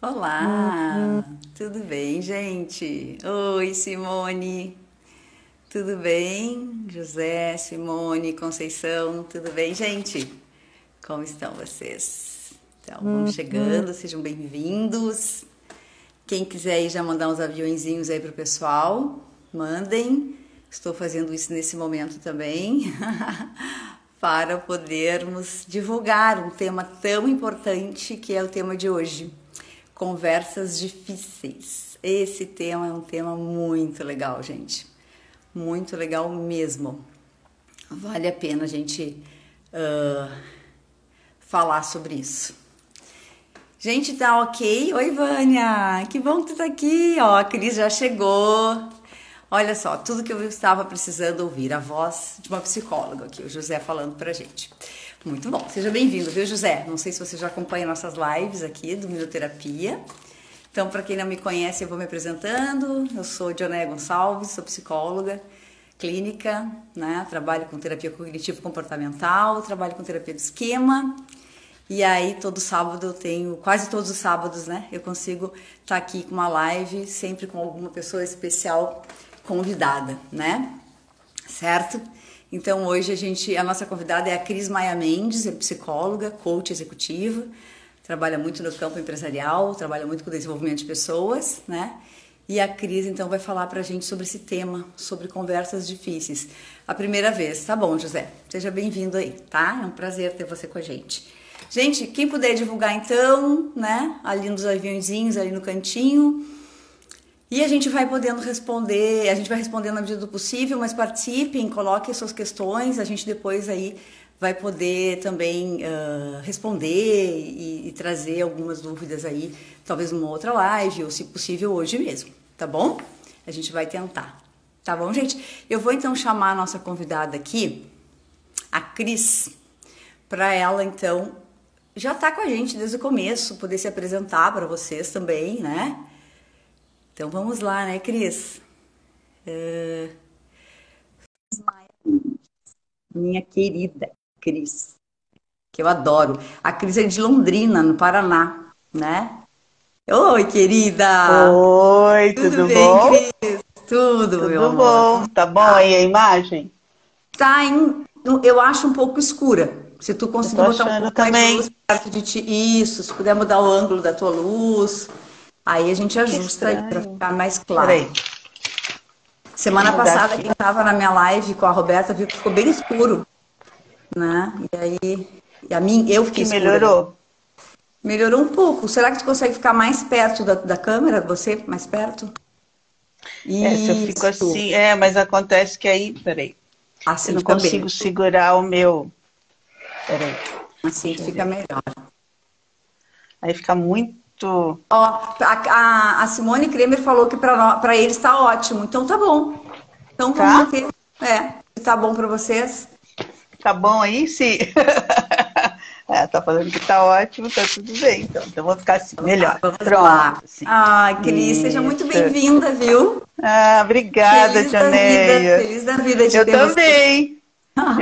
Olá, tudo bem, gente? Oi, Simone, tudo bem? José, Simone, Conceição, tudo bem, gente? Como estão vocês? Então, vamos chegando, sejam bem-vindos. Quem quiser aí já mandar uns aviõezinhos aí pro pessoal, mandem. Estou fazendo isso nesse momento também, para podermos divulgar um tema tão importante que é o tema de hoje. Conversas difíceis. Esse tema é um tema muito legal, gente. Muito legal mesmo. Vale a pena a gente falar sobre isso. Gente, tá ok? Oi, Vânia! Que bom que tu tá aqui! Ó, a Cris já chegou. Olha só, tudo que eu estava precisando ouvir, a voz de uma psicóloga aqui, o José falando pra gente. Muito bom, seja bem-vindo, viu, José? Não sei se você já acompanha nossas lives aqui do Minuterapia. Então, para quem não me conhece, eu vou me apresentando. Eu sou Dionéia Gonçalves, sou psicóloga clínica, né? Trabalho com terapia cognitivo-comportamental, trabalho com terapia do esquema. E aí, todo sábado eu tenho, quase todos os sábados, né? Eu consigo estar aqui com uma live, sempre com alguma pessoa especial convidada, né? Certo? Então hoje a nossa convidada é a Cris Maia Mendes, é psicóloga, coach executiva, trabalha muito no campo empresarial, trabalha muito com desenvolvimento de pessoas, né? E a Cris então vai falar pra gente sobre esse tema, sobre conversas difíceis. A primeira vez, tá bom, José? Seja bem-vindo aí, tá? É um prazer ter você com a gente. Gente, quem puder divulgar então, né? Ali nos aviãozinhos, ali no cantinho. E a gente vai podendo responder, a gente vai respondendo na medida do possível, mas participem, coloquem suas questões, a gente depois aí vai poder também responder e trazer algumas dúvidas aí, talvez numa outra live, ou se possível hoje mesmo, tá bom? A gente vai tentar, tá bom, gente? Eu vou então chamar a nossa convidada aqui, a Cris, para ela então já tá com a gente desde o começo, poder se apresentar para vocês também, né? Então vamos lá, né, Cris? Minha querida Cris, que eu adoro. A Cris é de Londrina, no Paraná, né? Oi, querida! Oi, Tudo tudo bem, bom? Cris? Tudo, meu Tudo amor. bom? Tá bom aí a imagem? Tá em, eu acho um pouco escura. Se tu Eu tô conseguir botar um achando pouco mais de luz também. perto de ti, isso, se puder mudar o ângulo da tua luz, aí a gente Que ajusta aí para estranho. ficar mais claro. Peraí, deixa eu Semana mudar passada, aqui. quem estava na minha live com a Roberta viu que ficou bem escuro, né? E aí, eu fiquei Que escura, né? melhorou. Melhorou um pouco. Será que tu consegue ficar mais perto da câmera? Você mais perto? É, se eu fico Isso. assim, mas acontece que aí, peraí, eu Assim não fica bem. consigo segurar o meu. Peraí, Assim deixa eu fica ver. melhor. Aí fica muito. Ó, a Simone Kremer falou que para eles está ótimo. Então tá bom. Então vamos Tá? manter. Se tá bom para vocês. Tá bom aí? Sim. Tá falando que tá ótimo, tá tudo bem. Então vou ficar assim, Então tá, melhor. vamos lá. Pronto, sim. Ai, Cris, seja muito Isso. bem-vinda, viu? Ah, obrigada, Tioneia. Feliz da vida de Eu ter você. também.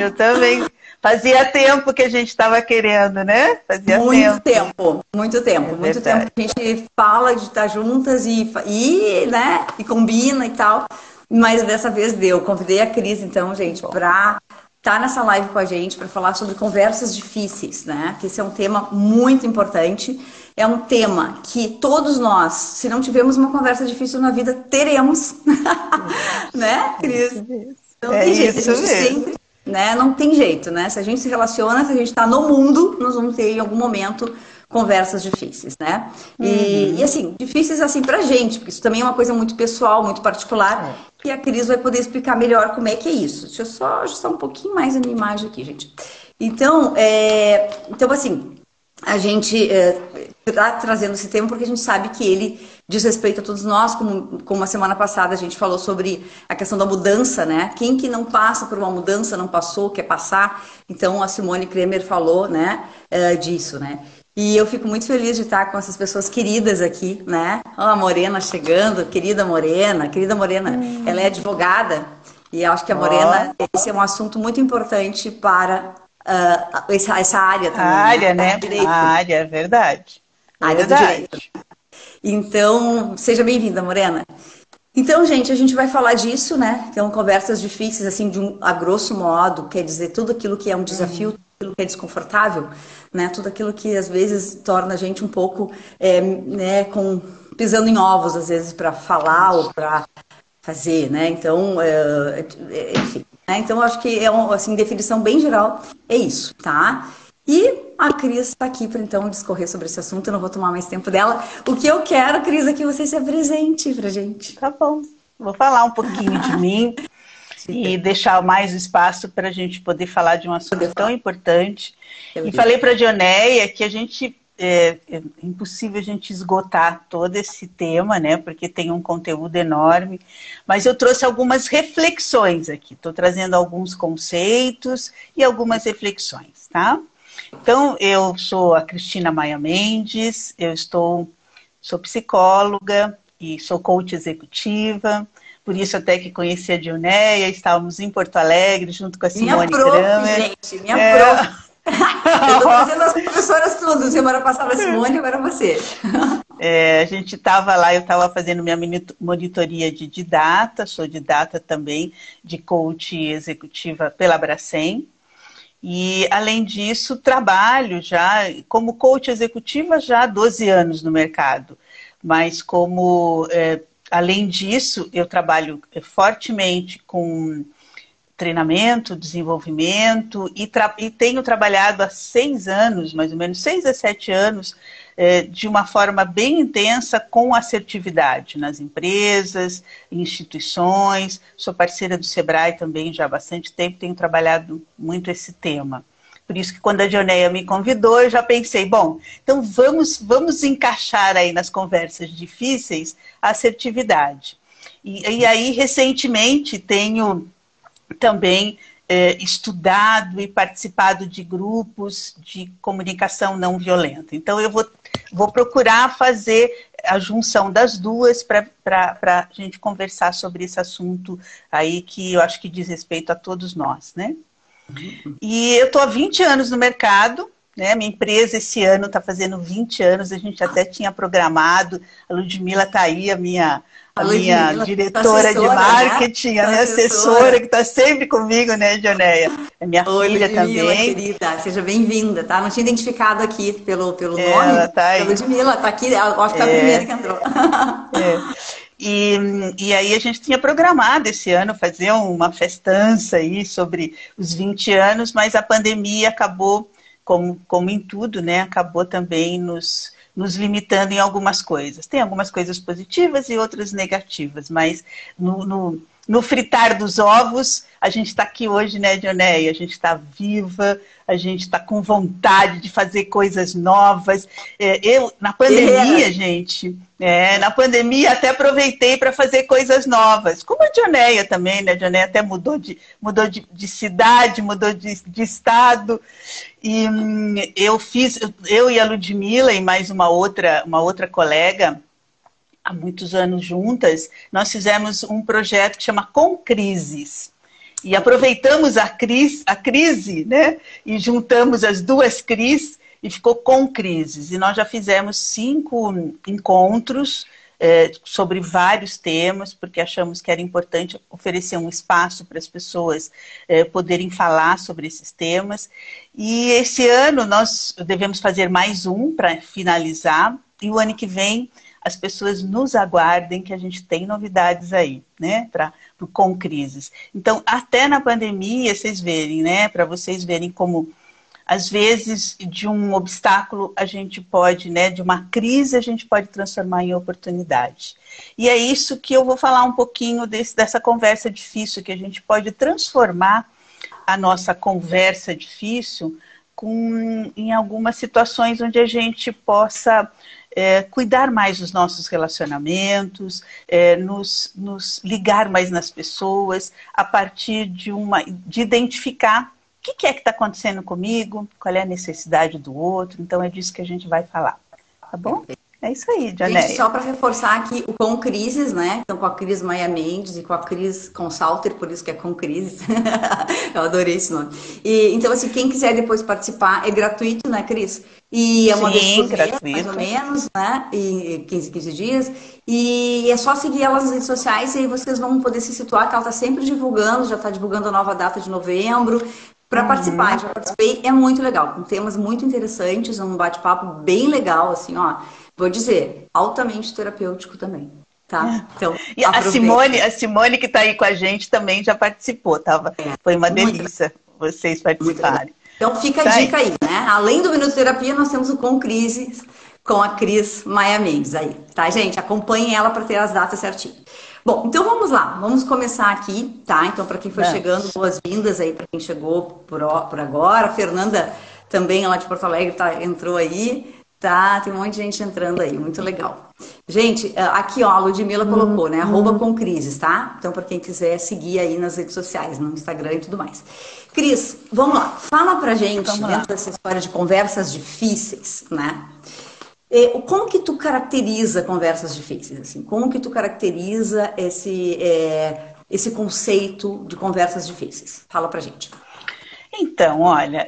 Eu também. Fazia tempo que a gente estava querendo, né? Fazia Muito tempo. tempo, muito É tempo, muito tempo verdade. que a gente fala de estar juntas né, e combina e tal, mas dessa vez deu. Convidei a Cris, então, Que gente, bom. para estar nessa live com a gente, para falar sobre conversas difíceis, né? Que esse é um tema muito importante. É um tema que todos nós, se não tivermos uma conversa difícil na vida, teremos, Teremos. né, É Cris? isso mesmo. Não É tem jeito, a isso gente mesmo. sempre, né? Não tem jeito, né? Se a gente se relaciona, se a gente está no mundo, nós vamos ter em algum momento conversas difíceis, né? E assim, difíceis assim pra gente, porque isso também é uma coisa muito pessoal, muito particular, e a Cris vai poder explicar melhor como é que é isso. Deixa eu só ajustar um pouquinho mais a minha imagem aqui, gente. Então, assim, a gente está trazendo esse tema porque a gente sabe que ele diz respeito a todos nós, como a semana passada a gente falou sobre a questão da mudança, né? Quem que não passa por uma mudança, não passou, quer passar. Então, a Simone Kremer falou, né, disso, né? E eu fico muito feliz de estar com essas pessoas queridas aqui, né? Ó, a Morena chegando, querida Morena, ela é advogada e eu acho que a Morena, esse é um assunto muito importante para essa área A também, área, né? né? A área, é verdade. A área do direito. Então, seja bem-vinda, Morena. Então, gente, a gente vai falar disso, né? Então, conversas difíceis, assim, a grosso modo, quer dizer, tudo aquilo que é um desafio, tudo aquilo que é desconfortável, né? Tudo aquilo que às vezes torna a gente um pouco, né, pisando em ovos, às vezes, para falar ou para fazer, né? Então, enfim. Né? Então, eu acho que assim, definição bem geral, é isso, tá? E a Cris está aqui para então discorrer sobre esse assunto, eu não vou tomar mais tempo dela. O que eu quero, Cris, é que você se apresente pra gente. Tá bom. Vou falar um pouquinho de mim e deixar mais espaço para a gente poder falar de um assunto tão importante. E falei para a Dioneia que é impossível a gente esgotar todo esse tema, né? Porque tem um conteúdo enorme. Mas eu trouxe algumas reflexões aqui. Estou trazendo alguns conceitos e algumas reflexões, tá? Então, eu sou a Cristina Maia Mendes, sou psicóloga e sou coach executiva, por isso até que conheci a Dioneia, estávamos em Porto Alegre, junto com a Simone Kramer. Gente, minha prof. Eu estou trazendo as professoras tudo, semana passada a Simone, agora você. A gente estava lá, eu estava fazendo minha monitoria de didata, sou didata também de coach executiva pela Bracem. E, além disso, trabalho já como coach executiva já há 12 anos no mercado. Mas, além disso, eu trabalho fortemente com treinamento, desenvolvimento e tenho trabalhado há 6 anos, mais ou menos 6 a 7 anos, de uma forma bem intensa com assertividade nas empresas, instituições. Sou parceira do Sebrae também já há bastante tempo, tenho trabalhado muito esse tema. Por isso que quando a Dioneia me convidou, eu já pensei, bom, então vamos encaixar aí nas conversas difíceis a assertividade. E aí, recentemente, tenho também estudado e participado de grupos de comunicação não violenta. Então, eu vou procurar fazer a junção das duas para a gente conversar sobre esse assunto aí que eu acho que diz respeito a todos nós, né? E eu estou há 20 anos no mercado, né? Minha empresa esse ano está fazendo 20 anos, a gente até tinha programado, a Ludmila está aí, a minha diretora de marketing, né? A minha assessora, que está sempre comigo, né, Dioneia? A minha filha Ludmila, também. Querida, seja bem-vinda, tá? Não tinha identificado aqui pelo nome. Ela tá aí. A Ludmila está aqui, acho que é a primeira que entrou. E aí a gente tinha programado esse ano fazer uma festança aí sobre os 20 anos, mas a pandemia acabou, como em tudo, né? Acabou também nos limitando em algumas coisas. Tem algumas coisas positivas e outras negativas, mas no fritar dos ovos, a gente está aqui hoje, né, Dioneia? A gente está viva, a gente está com vontade de fazer coisas novas. Na pandemia, gente, na pandemia até aproveitei para fazer coisas novas, como a Dioneia também, né? A Dioneia até mudou de cidade, mudou de estado. E eu e a Ludmila e mais uma outra colega, há muitos anos juntas, nós fizemos um projeto que chama Com Crises. E aproveitamos a crise, né? E juntamos as duas crises e ficou Com Crises. E nós já fizemos 5 encontros sobre vários temas, porque achamos que era importante oferecer um espaço para as pessoas poderem falar sobre esses temas. E esse ano nós devemos fazer mais um para finalizar, e o ano que vem as pessoas nos aguardem, que a gente tem novidades aí, né, Com Crises. Então, até na pandemia, vocês verem, né, para vocês verem como às vezes, de um obstáculo, a gente pode, né, de uma crise, a gente pode transformar em oportunidade. E é isso que eu vou falar um pouquinho dessa conversa difícil, que a gente pode transformar a nossa conversa difícil em algumas situações onde a gente possa cuidar mais dos nossos relacionamentos, nos ligar mais nas pessoas, a partir de identificar o que é que está acontecendo comigo, qual é a necessidade do outro. Então é disso que a gente vai falar, tá bom? É isso aí, Janeia. Gente, só para reforçar aqui, o Com Crises, né? Então, com a Cris Maia Mendes e com a Cris Consalter, por isso que é Com Crises. Eu adorei esse nome. Então, assim, quem quiser depois participar, é gratuito, né, Cris? E é uma vez por mês, mais ou menos, né? E 15 dias. E é só seguir ela nas redes sociais e aí vocês vão poder se situar, que ela está sempre divulgando, já está divulgando a nova data de novembro. Para participar, já participei, é muito legal, com temas muito interessantes, um bate-papo bem legal, assim, ó. Vou dizer, altamente terapêutico também, tá? Então, e a Simone que está aí com a gente também já participou, foi uma delícia vocês participarem. Então fica a dica aí, né? Além do Minuto Terapia, nós temos o Com Crises, com a Cris Maia Mendes aí, tá, gente? Acompanhem ela para ter as datas certinho. Bom, então vamos lá, vamos começar aqui, tá? Então, para quem foi chegando, boas-vindas aí para quem chegou por agora. A Fernanda também, lá de Porto Alegre, entrou aí, tá? Tem um monte de gente entrando aí, muito legal. Gente, aqui ó, a Ludmilla colocou, né? @comcrises, tá? Então, para quem quiser seguir aí nas redes sociais, no Instagram e tudo mais. Cris, vamos lá, fala pra gente, dentro dessa história de conversas difíceis, né? Como que tu caracteriza conversas difíceis? Assim? Como que tu caracteriza esse conceito de conversas difíceis? Fala pra gente. Então, olha,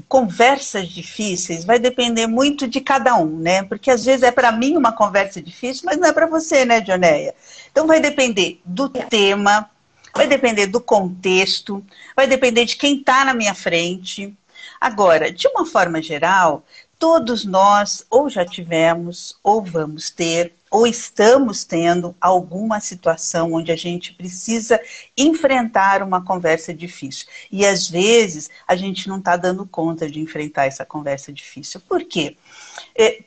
conversas difíceis vai depender muito de cada um, né? Porque às vezes é para mim uma conversa difícil, mas não é para você, né, Janeia? Então vai depender do tema, vai depender do contexto, vai depender de quem está na minha frente. Agora, de uma forma geral, todos nós ou já tivemos, ou vamos ter, ou estamos tendo alguma situação onde a gente precisa enfrentar uma conversa difícil. E às vezes a gente não está dando conta de enfrentar essa conversa difícil. Por quê?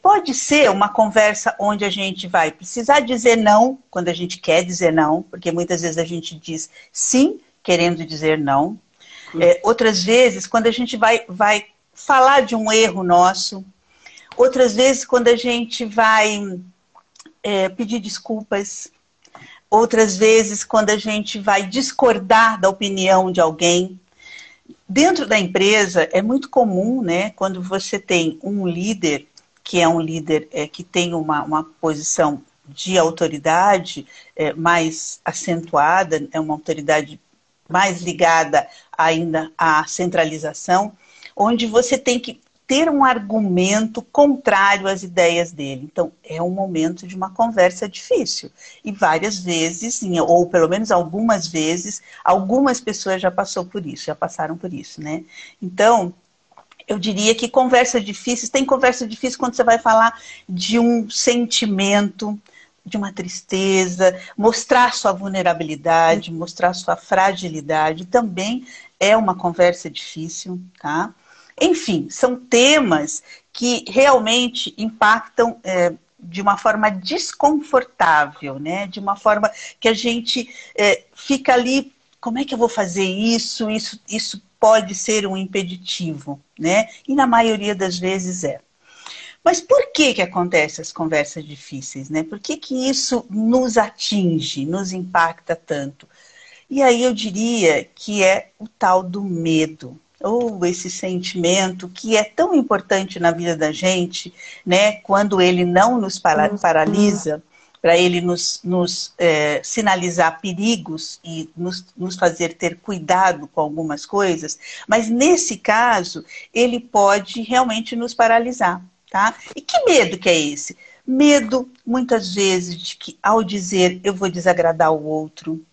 Pode ser uma conversa onde a gente vai precisar dizer não, quando a gente quer dizer não, porque muitas vezes a gente diz sim, querendo dizer não. Outras vezes, quando a gente vai falar de um erro nosso. Outras vezes, quando a gente vai pedir desculpas. Outras vezes, quando a gente vai discordar da opinião de alguém. Dentro da empresa, é muito comum, né, quando você tem um líder, que é um líder que tem uma posição de autoridade mais acentuada, é uma autoridade mais ligada ainda à centralização, onde você tem que ter um argumento contrário às ideias dele. Então, é um momento de uma conversa difícil. E várias vezes, ou pelo menos algumas vezes, algumas pessoas já passaram por isso, né? Então, eu diria que conversas difíceis, tem conversa difícil quando você vai falar de um sentimento, de uma tristeza, mostrar sua vulnerabilidade, mostrar sua fragilidade, também é uma conversa difícil, tá? Enfim, são temas que realmente impactam de uma forma desconfortável, né? De uma forma que a gente fica ali, como é que eu vou fazer isso? Isso pode ser um impeditivo, né? E na maioria das vezes é. Mas por que acontecem as conversas difíceis, né? Por que isso nos atinge, nos impacta tanto? E aí eu diria que é o tal do medo, ou esse sentimento que é tão importante na vida da gente, né? Quando ele não nos paralisa, para ele nos sinalizar perigos e nos fazer ter cuidado com algumas coisas, mas nesse caso, ele pode realmente nos paralisar, tá? E que medo que é esse? Medo, muitas vezes, de que ao dizer eu vou desagradar o outro,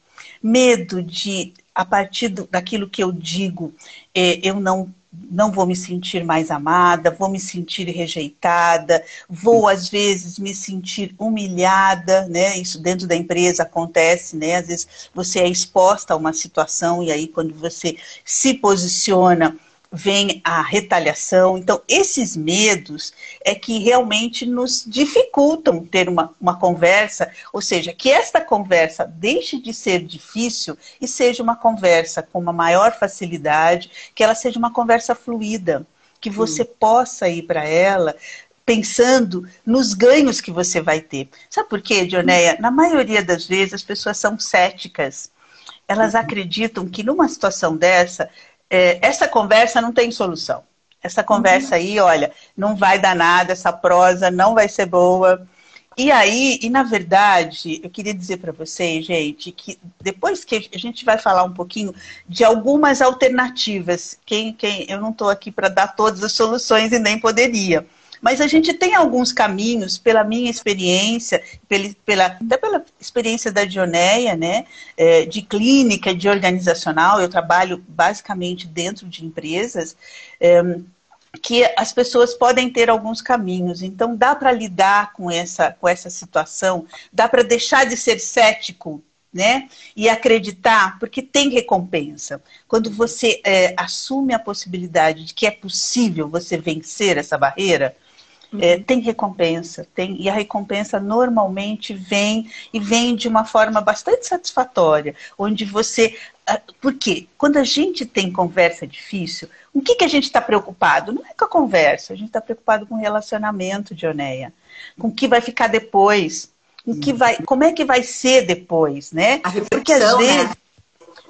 medo de, a partir daquilo que eu digo, eu não vou me sentir mais amada, vou me sentir rejeitada, vou, às vezes, me sentir humilhada, né? Isso dentro da empresa acontece, né? Às vezes você é exposta a uma situação e aí quando você se posiciona, vem a retaliação. Então, esses medos é que realmente nos dificultam ter uma conversa, ou seja, que esta conversa deixe de ser difícil e seja uma conversa com uma maior facilidade, que ela seja uma conversa fluida, que você possa ir para ela pensando nos ganhos que você vai ter. Sabe por quê, Dioneia? Na maioria das vezes as pessoas são céticas. Elas acreditam que numa situação dessa, essa conversa não tem solução. Essa conversa aí, olha, não vai dar nada, essa prosa não vai ser boa. E aí, na verdade, eu queria dizer para vocês, gente, que depois que a gente vai falar um pouquinho de algumas alternativas, eu não estou aqui para dar todas as soluções e nem poderia. Mas a gente tem alguns caminhos, pela minha experiência, até pela experiência da Dioneia, né, de clínica, de organizacional, eu trabalho basicamente dentro de empresas, que as pessoas podem ter alguns caminhos. Então, dá para lidar com essa situação, dá para deixar de ser cético, né, e acreditar, porque tem recompensa. Quando você assume a possibilidade de que é possível você vencer essa barreira, tem recompensa, e a recompensa normalmente vem de uma forma bastante satisfatória, onde você... Porque quando a gente tem conversa difícil, o que a gente está preocupado? Não é com a conversa, a gente está preocupado com o relacionamento, Dioneia, com o que vai ficar depois, como é que vai ser depois, né? A repercussão, porque às vezes... né?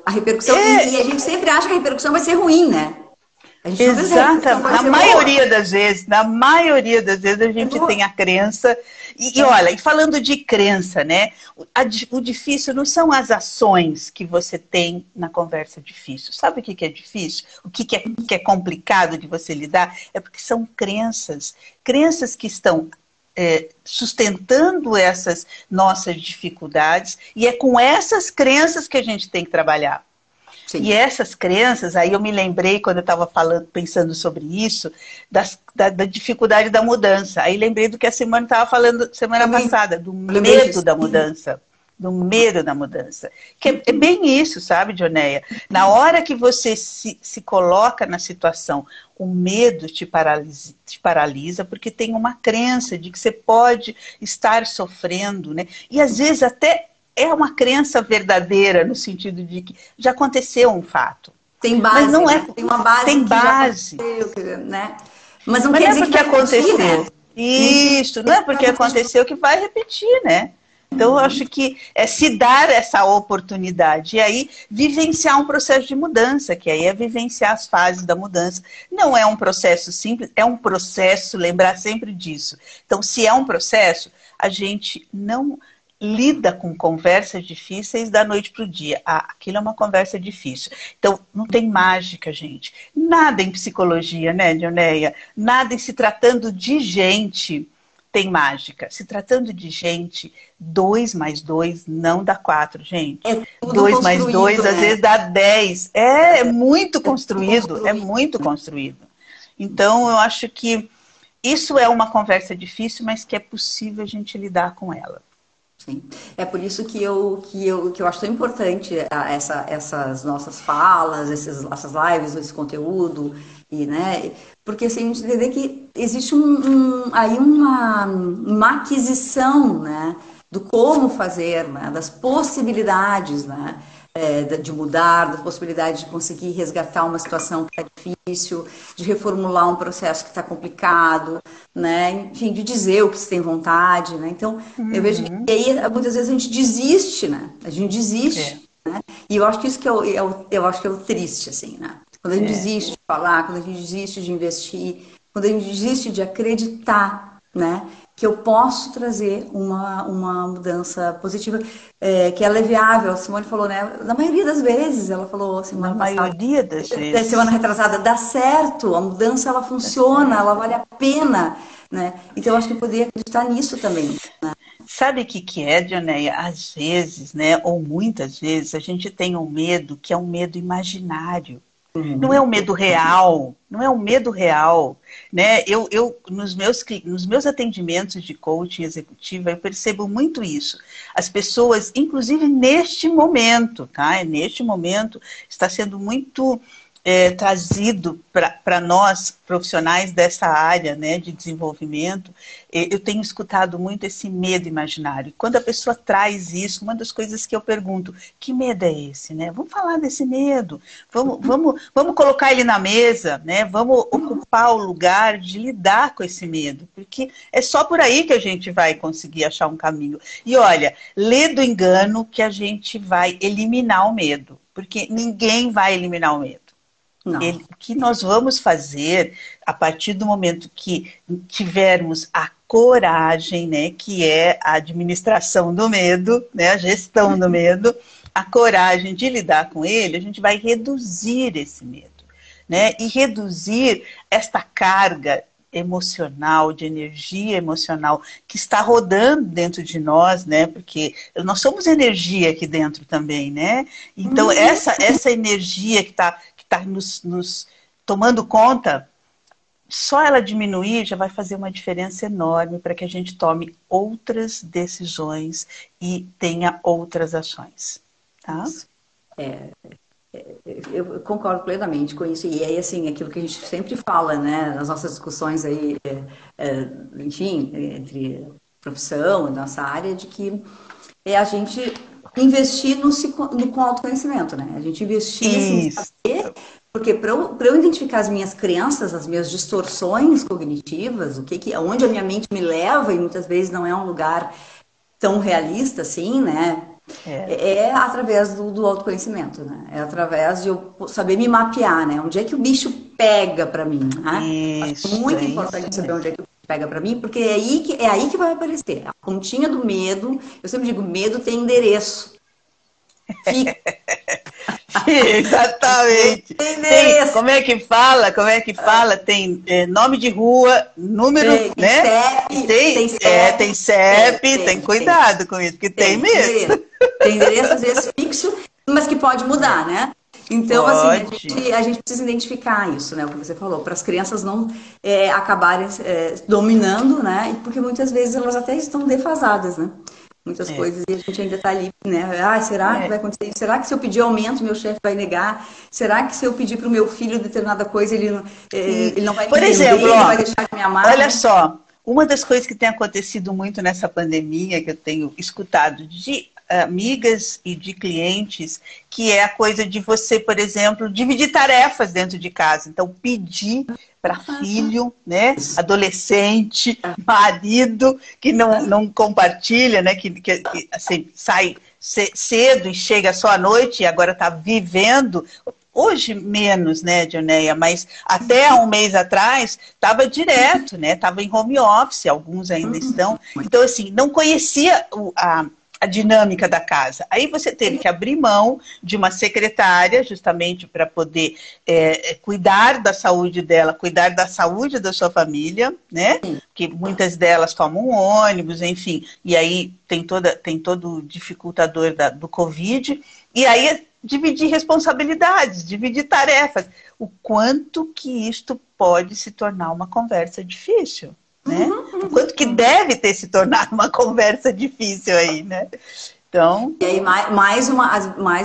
A repercussão, e a gente sempre acha que a repercussão vai ser ruim, né? Exato, na maioria das vezes a gente tem a crença, e olha, e falando de crença, né, o difícil não são as ações que você tem na conversa difícil. Sabe o que é difícil? O que é complicado de você lidar? É porque são crenças que estão sustentando essas nossas dificuldades, e é com essas crenças que a gente tem que trabalhar. Sim. E essas crenças, aí eu me lembrei, quando eu estava pensando sobre isso, da dificuldade da mudança. Aí lembrei do que a Simone estava falando semana passada, do medo da mudança. Do medo da mudança. Que é bem isso, sabe, Dioneia? Na hora que você se coloca na situação, o medo te paralisa, porque tem uma crença de que você pode estar sofrendo, né? E às vezes até... é uma crença verdadeira, no sentido de que já aconteceu um fato. Tem base, mas não é, né? Tem uma base. Tem base. Né? Mas não quer dizer porque aconteceu. Né? Isso, não é porque aconteceu que vai repetir, né? Então, eu acho que é se dar essa oportunidade. E aí, vivenciar um processo de mudança, que aí é vivenciar as fases da mudança. Não é um processo simples, é um processo, lembrar sempre disso. Então, se é um processo, a gente não... lida com conversas difíceis da noite para o dia. Aquilo é uma conversa difícil. Então, não tem mágica, gente. Nada em psicologia, né, Dioneia? Nada em se tratando de gente tem mágica. Se tratando de gente, 2 mais 2 não dá 4, gente. 2 mais 2, né? Às vezes dá 10. É muito construído, é muito construído. Então, eu acho que isso é uma conversa difícil, mas que é possível a gente lidar com ela. Sim. É por isso que eu acho tão importante essas nossas falas, essas lives, esse conteúdo, e, né, porque assim, a gente entender que existe aí uma aquisição, né, do como fazer, né, das possibilidades, né, de mudar, da possibilidade de conseguir resgatar uma situação que está difícil, de reformular um processo que está complicado, né? Enfim, de dizer o que se tem vontade, né? Então, eu vejo que aí, muitas vezes a gente desiste, né? A gente desiste, né? E eu acho que isso que eu acho que é o triste, assim, né? Quando a gente desiste de falar, quando a gente desiste de investir, quando a gente desiste de acreditar, né? Que eu posso trazer uma mudança positiva, que ela é viável. A Simone falou, né? Na maioria das vezes, ela falou semana passada. Na maioria das vezes. Semana retrasada, dá certo, a mudança ela funciona, ela vale a pena, né? Então eu acho que eu poderia acreditar nisso também. Né? Sabe o que é, Dioneia? Às vezes, né? Ou muitas vezes, a gente tem um medo que é um medo imaginário. Não é um medo real, não é um medo real, né? Eu nos meus atendimentos de coaching executiva, eu percebo muito isso. As pessoas, inclusive neste momento, tá? Neste momento está sendo muito trazido para nós, profissionais dessa área, né, de desenvolvimento, eu tenho escutado muito esse medo imaginário. Quando a pessoa traz isso, uma das coisas que eu pergunto, que medo é esse? Né? Vamos falar desse medo, vamos colocar ele na mesa, né? Vamos ocupar o lugar de lidar com esse medo, porque é só por aí que a gente vai conseguir achar um caminho. E olha, lê do engano que a gente vai eliminar o medo, porque ninguém vai eliminar o medo. O que nós vamos fazer a partir do momento que tivermos a coragem, né, que é a administração do medo, né, a gestão do medo, a coragem de lidar com ele, a gente vai reduzir esse medo, né, e reduzir esta carga emocional, de energia emocional que está rodando dentro de nós, né? Porque nós somos energia aqui dentro também, né? Então, essa energia que está nos tomando conta, só ela diminuir já vai fazer uma diferença enorme para que a gente tome outras decisões e tenha outras ações, tá? Eu concordo plenamente com isso. E aí, assim, aquilo que a gente sempre fala, né, nas nossas discussões aí, enfim, entre profissão e nossa área, de que é a gente investir com autoconhecimento, né? A gente investir em saber, porque para eu identificar as minhas crenças, as minhas distorções cognitivas, onde a minha mente me leva, e muitas vezes não é um lugar tão realista assim, né? É através do autoconhecimento, né? É através de eu saber me mapear, né? Onde é que o bicho pega para mim, né? Acho muito importante saber onde é que o bicho pega para mim, porque é aí que vai aparecer. A pontinha do medo, eu sempre digo, medo tem endereço. Fica. Exatamente. Como é que fala? Tem nome de rua, número, né? Tem CEP, tem cuidado com isso, porque tem mesmo. Tem endereço, às vezes, fixo, mas que pode mudar, né? Então, assim, a gente precisa identificar isso, né? O que você falou, para as crianças não acabarem dominando, né? Porque muitas vezes elas até estão defasadas, né? Muitas coisas e a gente ainda está ali, né? Será que vai acontecer isso? Será que se eu pedir aumento, meu chefe vai negar? Será que se eu pedir para o meu filho determinada coisa, ele não vai Por exemplo, ele vai deixar de me amar? Olha só, uma das coisas que tem acontecido muito nessa pandemia, que eu tenho escutado de amigas e de clientes, que é a coisa de você, por exemplo, dividir tarefas dentro de casa. Então, pedir para filho, né, adolescente, marido, que não compartilha, né, que assim, sai cedo e chega só à noite e agora está vivendo. Hoje menos, né, Dioneia, mas até há um mês atrás estava direto, né, estava em home office, alguns ainda estão. Então, assim, não conhecia a dinâmica da casa. Aí você teve que abrir mão de uma secretária, justamente para poder cuidar da saúde dela, cuidar da saúde da sua família, né? Que muitas delas tomam um ônibus, enfim. E aí tem todo o dificultador do Covid. E aí dividir responsabilidades, dividir tarefas. O quanto que isto pode se tornar uma conversa difícil. Né? O quanto que deve ter se tornado uma conversa difícil aí, né? Então... E aí, mais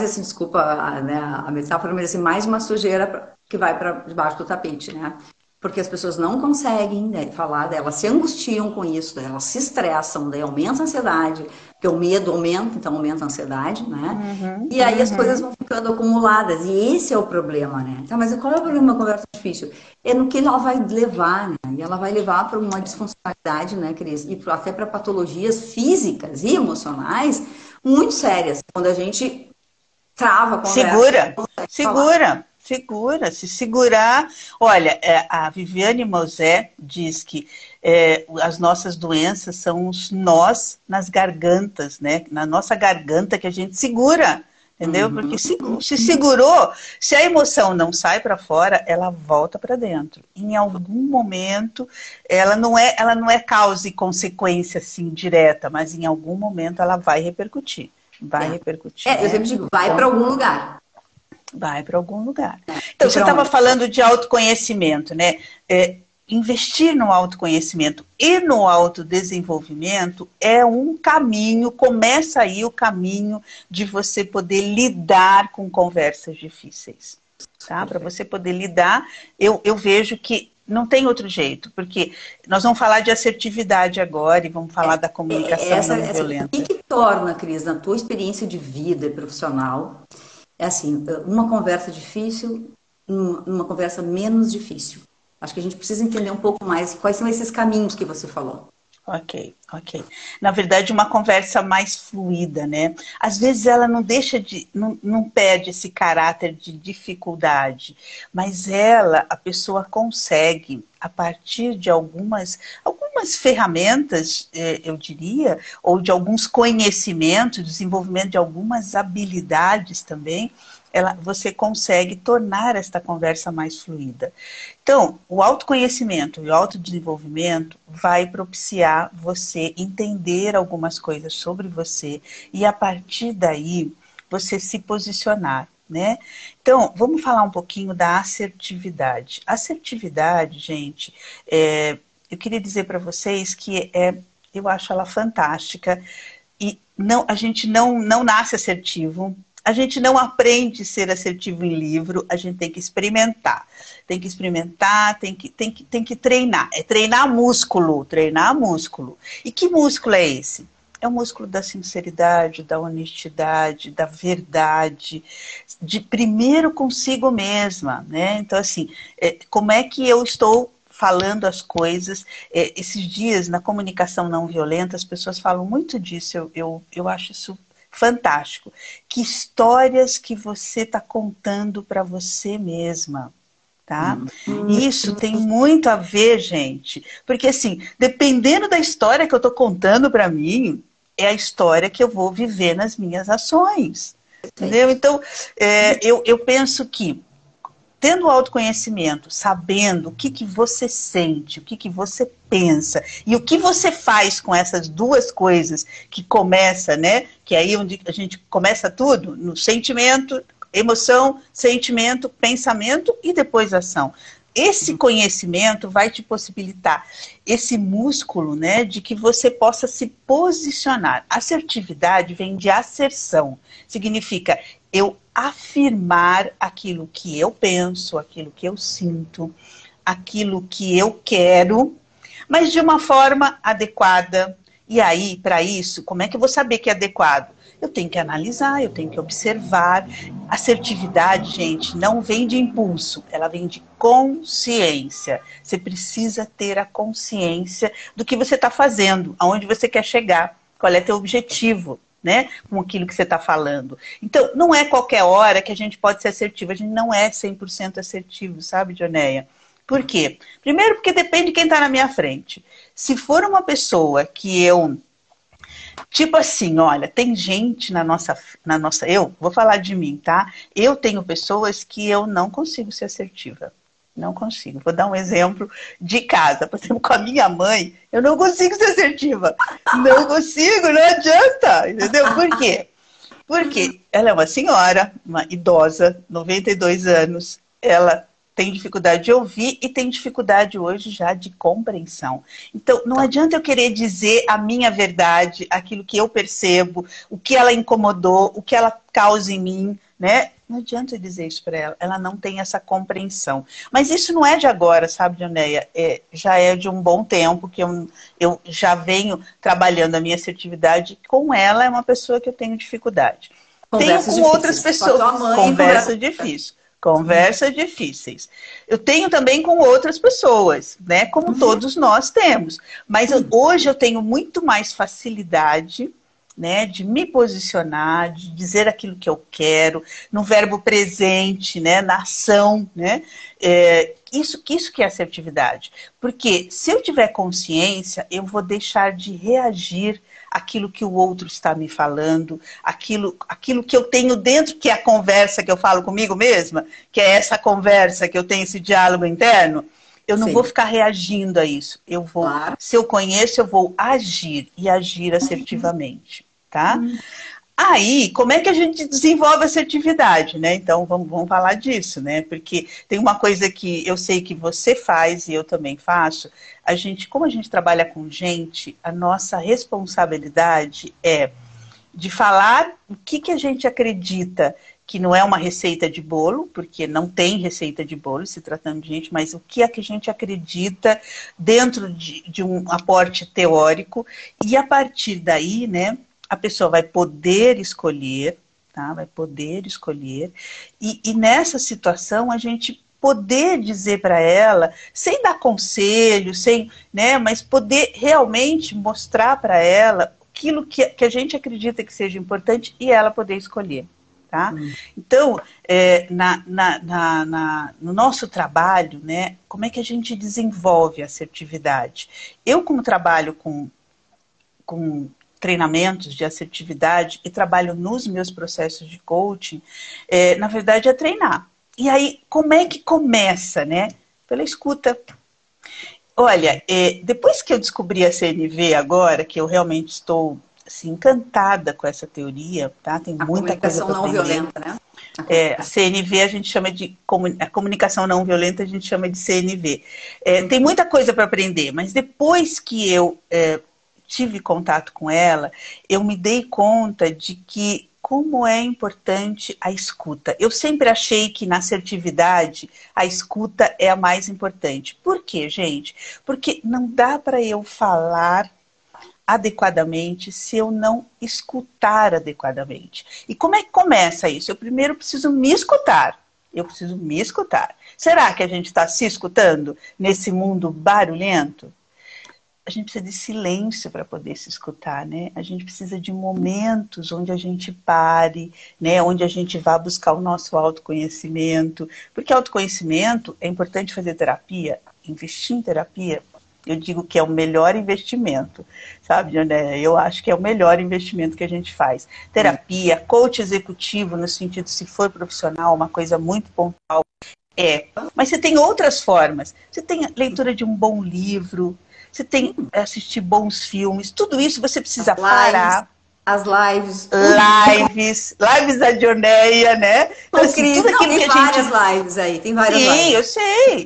assim, desculpa, né, a metáfora, mas assim, mais uma sujeira que vai para debaixo do tapete, né? Porque as pessoas não conseguem, né, falar delas, se angustiam com isso, elas se estressam, daí aumenta a ansiedade, porque o medo aumenta, então aumenta a ansiedade, né? E aí as coisas vão ficando acumuladas, e esse é o problema, né? Então, mas qual é o problema de uma conversa difícil? É no que ela vai levar, né? E ela vai levar para uma disfuncionalidade, né, Cris? E até para patologias físicas e emocionais muito sérias, quando a gente trava a conversa. Segura, se segurar. Olha, a Viviane Mosé diz que as nossas doenças são os nós nas gargantas, né? Na nossa garganta que a gente segura, entendeu? Porque se segurou, se a emoção não sai para fora, ela volta para dentro. Em algum momento, ela não é causa e consequência assim direta, mas em algum momento ela vai repercutir. Repercutir. Eu sempre digo, vai para algum lugar. Vai para algum lugar. Então, você estava falando de autoconhecimento, né? Investir no autoconhecimento e no autodesenvolvimento é um caminho, começa aí o caminho de você poder lidar com conversas difíceis. tá? Para você poder lidar, eu vejo que não tem outro jeito, porque nós vamos falar de assertividade agora e vamos falar da comunicação não O violenta. que torna, Cris, na tua experiência de vida e profissional, é assim, uma conversa difícil, uma conversa menos difícil? Acho que a gente precisa entender um pouco mais quais são esses caminhos que você falou. Ok, ok. Na verdade, uma conversa mais fluida, né? Às vezes ela não deixa de, não perde esse caráter de dificuldade, mas a pessoa consegue, a partir de algumas ferramentas, eu diria, ou de alguns conhecimentos, desenvolvimento de algumas habilidades também, você consegue tornar esta conversa mais fluida. Então, o autoconhecimento e o autodesenvolvimento vai propiciar você entender algumas coisas sobre você e, a partir daí, você se posicionar, né? Então, vamos falar um pouquinho da assertividade. Assertividade, gente, eu queria dizer para vocês que eu acho ela fantástica e a gente não nasce assertivo. A gente não aprende a ser assertivo em livro, a gente tem que experimentar. Tem que experimentar, tem que treinar. É treinar músculo, treinar músculo. E que músculo é esse? É o músculo da sinceridade, da honestidade, da verdade, de primeiro consigo mesma, né? Então, assim, como é que eu estou falando as coisas? Esses dias, na comunicação não violenta, as pessoas falam muito disso, eu acho isso fantástico. Que histórias que você está contando para você mesma, tá? Isso tem muito a ver, gente, porque assim, dependendo da história que eu estou contando para mim, é a história que eu vou viver nas minhas ações, entendeu? Então, eu penso que tendo o autoconhecimento, sabendo o que você sente, o que você pensa e o que você faz com essas duas coisas que começa, né? Que é aí onde a gente começa tudo, no sentimento, emoção, sentimento, pensamento e depois ação. Esse conhecimento vai te possibilitar esse músculo, né, de que você possa se posicionar. Assertividade vem de asserção, significa eu afirmar aquilo que eu penso, aquilo que eu sinto, aquilo que eu quero, mas de uma forma adequada. E aí, para isso, como é que eu vou saber que é adequado? Eu tenho que analisar, eu tenho que observar. Assertividade, gente, não vem de impulso, ela vem de consciência. Você precisa ter a consciência do que você está fazendo, aonde você quer chegar, qual é teu objetivo, né, com aquilo que você está falando. Então, não é qualquer hora que a gente pode ser assertivo. A gente não é 100% assertivo, sabe, Dioneia? Por quê? Primeiro, porque depende de quem está na minha frente. Se for uma pessoa que eu... Tipo assim, olha, tem gente na nossa... Eu vou falar de mim, tá? Eu tenho pessoas que eu não consigo ser assertiva. Não consigo. Vou dar um exemplo de casa. Por exemplo, com a minha mãe, eu não consigo ser assertiva. Não consigo, não adianta. Entendeu? Por quê? Porque ela é uma senhora, uma idosa, 92 anos. Ela tem dificuldade de ouvir e tem dificuldade hoje já de compreensão. Então, não adianta eu querer dizer a minha verdade, aquilo que eu percebo, o que ela incomodou, o que ela causa em mim, né? Não adianta eu dizer isso para ela. Ela não tem essa compreensão. Mas isso não é de agora, sabe, Dioneia? Já é de um bom tempo que eu já venho trabalhando a minha assertividade. Com ela é uma pessoa que eu tenho dificuldade. Tenho com outras pessoas. Com a tua mãe, conversa difícil. Conversas difíceis. Eu tenho também com outras pessoas, né? Como todos nós temos. Mas hoje eu tenho muito mais facilidade, né, de me posicionar, de dizer aquilo que eu quero, no verbo presente, né, na ação, né? Isso que é assertividade. Porque se eu tiver consciência, eu vou deixar de reagir àquilo que o outro está me falando, aquilo que eu tenho dentro, que é a conversa que eu falo comigo mesma, que é essa conversa que eu tenho, esse diálogo interno. Eu não vou ficar reagindo a isso. Eu vou, se eu conheço, eu vou agir e agir assertivamente, tá? Aí, como é que a gente desenvolve assertividade, né? Então, vamos falar disso, né? Porque tem uma coisa que eu sei que você faz e eu também faço. Como a gente trabalha com gente, a nossa responsabilidade é de falar o que a gente acredita que não é uma receita de bolo, porque não tem receita de bolo se tratando de gente, mas o que é que a gente acredita dentro de um aporte teórico, e a partir daí, né, a pessoa vai poder escolher, tá? Vai poder escolher, e nessa situação a gente poder dizer para ela, sem dar conselho, sem, né, mas poder realmente mostrar para ela aquilo que a gente acredita que seja importante e ela poder escolher. Tá? Então, no nosso trabalho, né, como é que a gente desenvolve a assertividade? Eu, como trabalho com treinamentos de assertividade e trabalho nos meus processos de coaching, na verdade é treinar. E aí, como é que começa, né? Pela escuta. Olha, depois que eu descobri a CNV agora, que eu realmente estou assim, encantada com essa teoria, tá? Tem muita coisa para aprender. Comunicação não violenta, né? A CNV a gente chama de a comunicação não violenta, a gente chama de CNV. Tem muita coisa para aprender, mas depois que eu tive contato com ela, eu me dei conta de que como é importante a escuta. Eu sempre achei que na assertividade a escuta é a mais importante. Por quê, gente? Porque não dá para eu falar adequadamente se eu não escutar adequadamente. E como é que começa isso? Eu primeiro preciso me escutar. Eu preciso me escutar. Será que a gente está se escutando nesse mundo barulhento? A gente precisa de silêncio para poder se escutar, né? A gente precisa de momentos onde a gente pare, né? Onde a gente vá buscar o nosso autoconhecimento. Porque autoconhecimento é importante fazer terapia, investir em terapia. Eu digo que é o melhor investimento, sabe, Joné? Eu acho que é o melhor investimento que a gente faz. Terapia, coach executivo, no sentido, se for profissional, uma coisa muito pontual, Mas você tem outras formas. Você tem a leitura de um bom livro, você tem assistir bons filmes, tudo isso você precisa parar. As lives. Lives da Joneia, né? Então, assim, tudo aquilo tem várias lives aí, tem várias lives. Sim,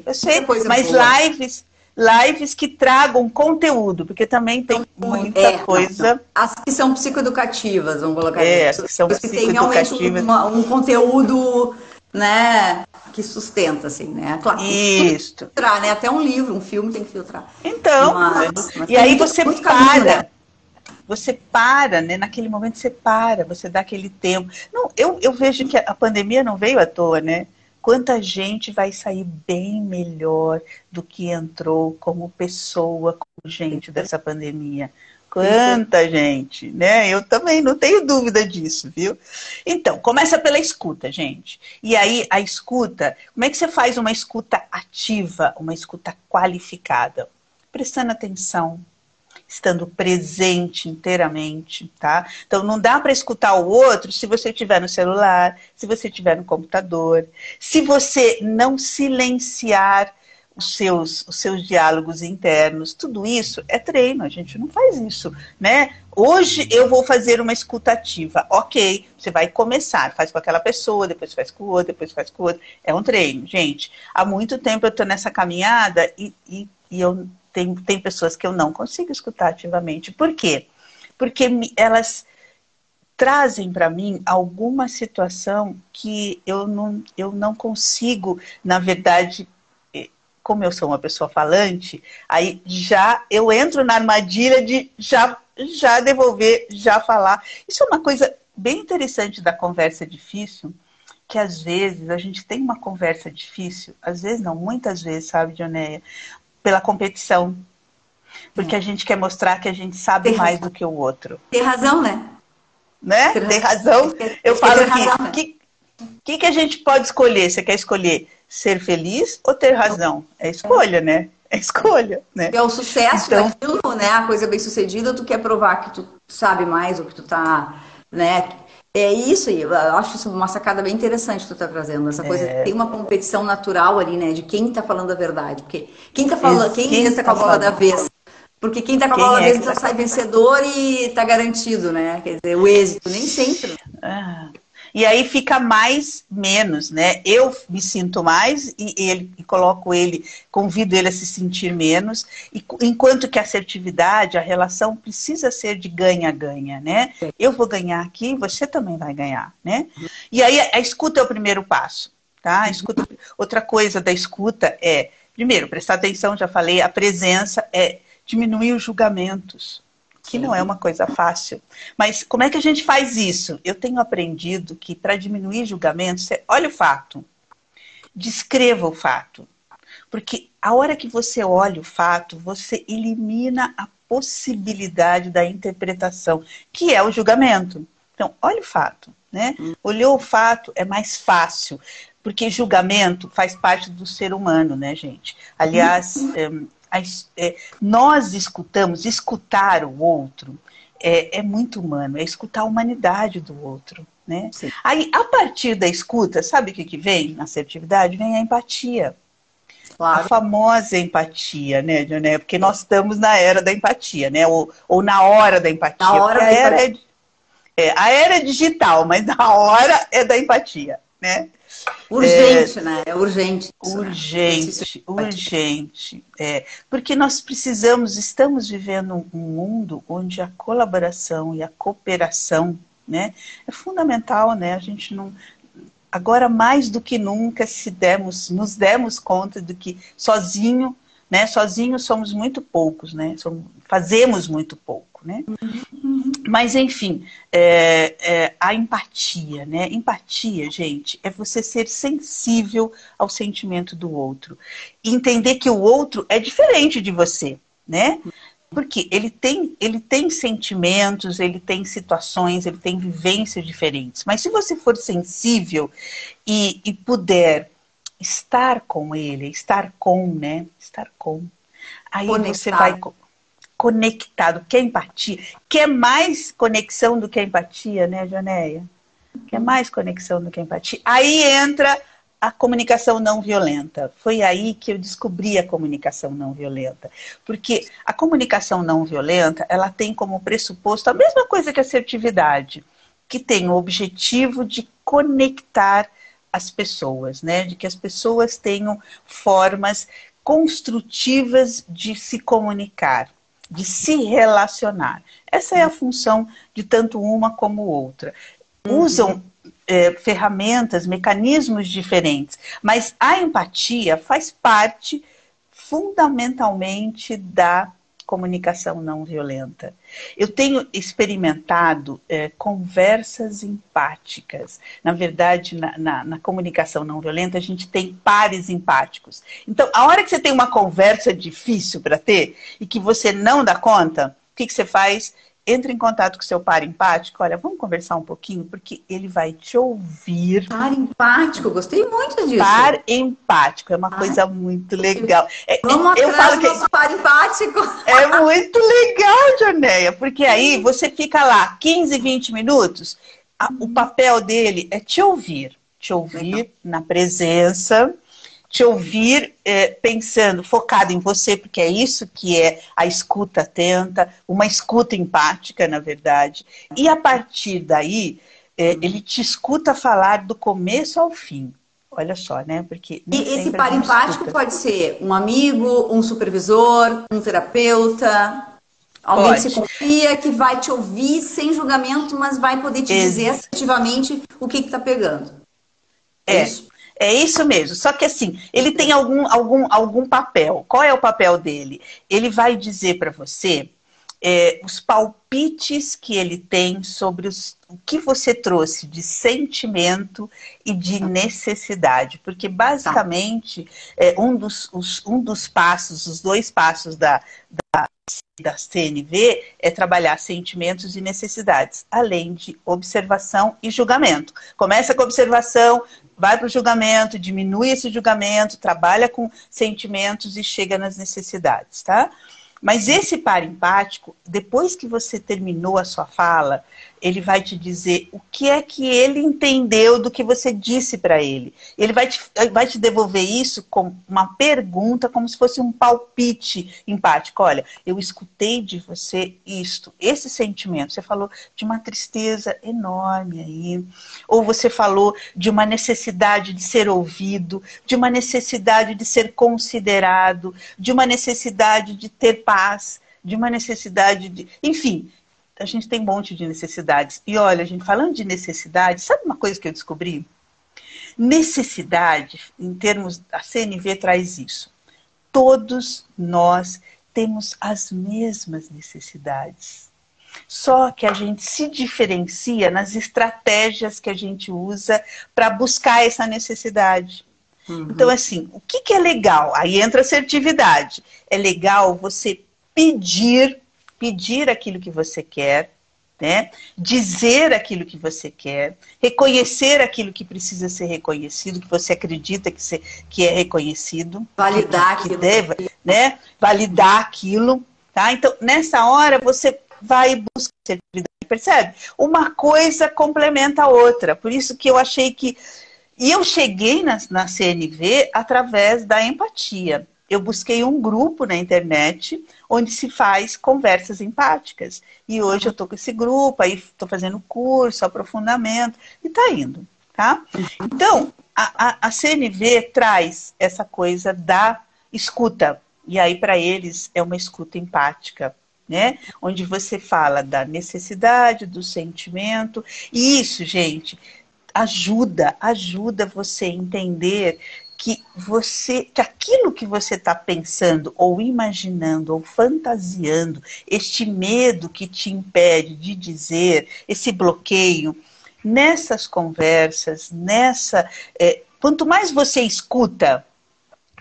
eu sei. Mas lives que tragam conteúdo, porque também tem muita coisa. Não. As que são psicoeducativas, vamos colocar assim. As que são psicoeducativas. Tem realmente um conteúdo, né, que sustenta, assim, né? Claro, isso. Filtrar, né? Até um livro, um filme tem que filtrar. Então, e aí você para. Caminho, né? Você para, né? Naquele momento você para, você dá aquele tempo. Não, eu vejo que a pandemia não veio à toa, né? Quanta gente vai sair bem melhor do que entrou como pessoa, como gente dessa pandemia. Quanta gente, né? Eu também não tenho dúvida disso, viu? Então, começa pela escuta, gente. E aí, a escuta, como é que você faz uma escuta ativa, uma escuta qualificada? Prestando atenção, estando presente inteiramente, tá? Então, não dá para escutar o outro se você estiver no celular, se você estiver no computador, se você não silenciar os seus diálogos internos. Tudo isso é treino, a gente não faz isso, né? Hoje eu vou fazer uma escuta ativa. Ok, você vai começar, faz com aquela pessoa, depois faz com o outro, depois faz com o outro. É um treino, gente. Há muito tempo eu estou nessa caminhada e eu tem pessoas que eu não consigo escutar ativamente. Por quê? Porque elas trazem para mim alguma situação que eu não consigo, na verdade, como eu sou uma pessoa falante, aí eu entro na armadilha de já devolver, já falar. Isso é uma coisa bem interessante da conversa difícil, que às vezes a gente tem uma conversa difícil, às vezes não, muitas vezes, sabe, Joneia, pela competição. Porque a gente quer mostrar que a gente sabe mais do que o outro. Tem razão, né? Tem razão. Eu falo aqui, o que a gente pode escolher? Você quer escolher ser feliz ou ter razão? É escolha, né? É escolha, né? É o sucesso daquilo, né? A coisa bem sucedida, tu quer provar que tu sabe mais ou que tu tá, né? É isso aí, eu acho isso uma sacada bem interessante que tu tá trazendo. Essa coisa, tem uma competição natural ali, né? De quem tá falando a verdade. Porque quem tá falando, quem tá com a bola da vez? Porque quem tá com a bola da vez então sai vencedor e tá garantido, né? Quer dizer, o êxito, nem sempre. E aí fica mais, menos, né? Eu me sinto mais e coloco ele, convido ele a se sentir menos. Enquanto que a assertividade, a relação precisa ser de ganha-ganha, né? Eu vou ganhar aqui, você também vai ganhar, né? E aí a escuta é o primeiro passo, tá? A escuta, outra coisa da escuta é, primeiro, prestar atenção, já falei, a presença é diminuir os julgamentos, que não é uma coisa fácil. Mas como é que a gente faz isso? Eu tenho aprendido que para diminuir julgamentos, você olha o fato, descreva o fato. Porque a hora que você olha o fato, você elimina a possibilidade da interpretação, que é o julgamento. Então, olha o fato, né? Olhou o fato, é mais fácil. Porque julgamento faz parte do ser humano, né, gente? Aliás, nós escutar o outro é muito humano, é escutar a humanidade do outro, né? Sim. Aí, a partir da escuta, sabe o que vem na assertividade? Vem a empatia. Claro. A famosa empatia, né, Dionéia? Porque nós estamos na era da empatia, né? Ou na hora da empatia. Na hora a era é digital, mas na hora é da empatia, né? Urgente, né? É urgente. Urgente. Porque nós estamos vivendo um mundo onde a colaboração e a cooperação, né, é fundamental, né? A gente não... Agora, mais do que nunca, nos demos conta de que sozinho, né? Sozinhos somos muito poucos, né? Fazemos muito pouco, né? Mas, enfim, a empatia, né? Empatia, gente, é você ser sensível ao sentimento do outro. E entender que o outro é diferente de você, né? Porque ele tem sentimentos, ele tem situações, ele tem vivências diferentes. Mas se você for sensível e puder estar com ele, né? Estar com. Aí você vai conectado. Quer empatia? Quer mais conexão do que a empatia, né, Dionéia? Quer mais conexão do que a empatia? Aí entra a comunicação não violenta. Foi aí que eu descobri a comunicação não violenta. Porque a comunicação não violenta, ela tem como pressuposto a mesma coisa que a assertividade, que tem o objetivo de conectar as pessoas, né? De que as pessoas tenham formas construtivas de se comunicar, de se relacionar. Essa é a função de tanto uma como outra. Usam ferramentas, mecanismos diferentes, mas a empatia faz parte fundamentalmente da comunicação não violenta. Eu tenho experimentado conversas empáticas. Na verdade, na comunicação não violenta, a gente tem pares empáticos. Então, a hora que você tem uma conversa difícil para ter e que você não dá conta, o que você faz? Entra em contato com seu par empático. Olha, vamos conversar um pouquinho, porque ele vai te ouvir. Par empático, gostei muito disso. Par empático, é uma coisa muito legal. Vamos atrás do nosso par empático. É muito legal, Dionéia, porque aí você fica lá 15, 20 minutos, o papel dele é te ouvir na presença, te ouvir pensando, focado em você, porque é isso que é a escuta atenta, uma escuta empática, na verdade. E a partir daí, ele te escuta falar do começo ao fim. Olha só, né? Porque e esse par empático pode ser um amigo, um supervisor, um terapeuta, alguém que se confia, que vai te ouvir sem julgamento, mas vai poder te dizer assertivamente o que está pegando. É isso? É isso mesmo, só que assim, ele tem algum papel. Qual é o papel dele? Ele vai dizer para você os palpites que ele tem sobre o que você trouxe de sentimento e de necessidade. Porque basicamente, um dos passos, os 2 passos da CNV é trabalhar sentimentos e necessidades, além de observação e julgamento. Começa com observação, vai para o julgamento, diminui esse julgamento, trabalha com sentimentos e chega nas necessidades, tá? Mas esse par empático, depois que você terminou a sua fala, ele vai te dizer o que é que ele entendeu do que você disse para ele. Ele vai te devolver isso com uma pergunta, como se fosse um palpite empático. Olha, eu escutei de você isto, esse sentimento. Você falou de uma tristeza enorme aí, ou você falou de uma necessidade de ser ouvido, de uma necessidade de ser considerado, de uma necessidade de ter paz, de uma necessidade de... Enfim, a gente tem um monte de necessidades. E olha, gente, falando de necessidade, sabe uma coisa que eu descobri? Necessidade, em termos... A CNV traz isso. Todos nós temos as mesmas necessidades. Só que a gente se diferencia nas estratégias que a gente usa para buscar essa necessidade. Então, assim, o que é legal? Aí entra assertividade. É legal você pedir aquilo que você quer, né? Dizer aquilo que você quer, reconhecer aquilo que precisa ser reconhecido, que você acredita que é reconhecido. Validar que aquilo. deva, né? Validar aquilo. Tá? Então, nessa hora, você vai buscar assertividade, percebe? Uma coisa complementa a outra. Por isso que eu achei que... E eu cheguei na CNV através da empatia. Eu busquei um grupo na internet onde se faz conversas empáticas. E hoje eu estou com esse grupo, aí estou fazendo curso, aprofundamento, e está indo. Tá? Então, a CNV traz essa coisa da escuta. E aí, para eles, é uma escuta empática. Né? Onde você fala da necessidade, do sentimento. E isso, gente, ajuda você a entender que aquilo que você está pensando, ou imaginando, ou fantasiando, este medo que te impede de dizer, esse bloqueio, nessas conversas, quanto mais você escuta,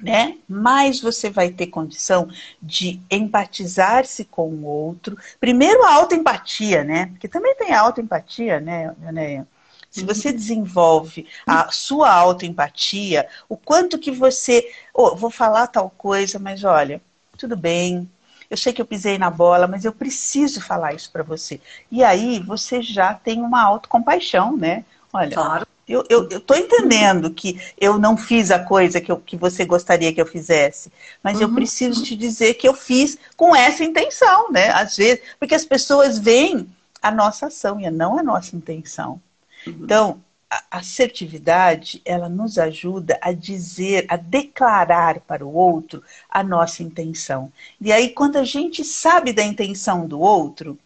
né, mais você vai ter condição de empatizar-se com o outro. Primeiro a autoempatia, né? Porque também tem a autoempatia, né, Neia? Se você desenvolve a sua autoempatia, o quanto que você... vou falar tal coisa, mas olha, tudo bem, eu sei que eu pisei na bola, mas eu preciso falar isso para você. E aí você já tem uma autocompaixão, né? Olha, Claro. eu estou entendendo que eu não fiz a coisa que você gostaria que eu fizesse, mas eu preciso te dizer que eu fiz com essa intenção, né? Às vezes, porque as pessoas veem a nossa ação e não a nossa intenção. Então, a assertividade, ela nos ajuda a dizer, a declarar para o outro a nossa intenção. E aí, quando a gente sabe da intenção do outro,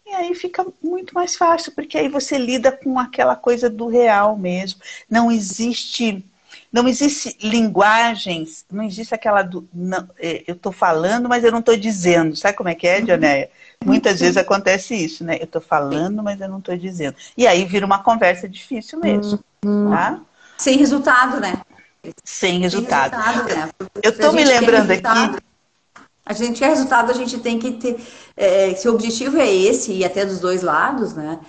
e aí fica muito mais fácil, porque aí você lida com aquela coisa do real mesmo. Não existe linguagens, não existe aquela do... Não, eu estou falando, mas eu não estou dizendo. Sabe como é que é, Dionéia? Muitas vezes acontece isso, né? Eu estou falando, mas eu não estou dizendo. E aí vira uma conversa difícil mesmo. Tá? Sem resultado, né? Sem resultado. Né? Eu estou me lembrando aqui... A gente quer resultado, a gente tem que ter... se o objetivo é esse, e até dos dois lados, né?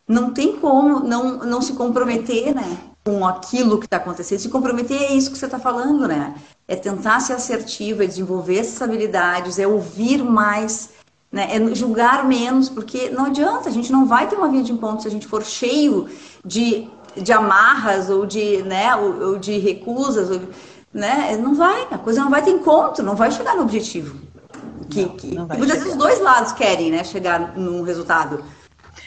Não tem como não se comprometer, né? Com aquilo que está acontecendo. Se comprometer é isso que você está falando, né? É tentar ser assertivo, é desenvolver essas habilidades, é ouvir mais, né? É julgar menos, porque não adianta, a gente não vai ter uma via de encontro se a gente for cheio de amarras ou de, né, ou de recusas, né? Não vai, a coisa não vai ter encontro, não vai chegar no objetivo. Muitas vezes os dois lados querem, né, chegar num resultado.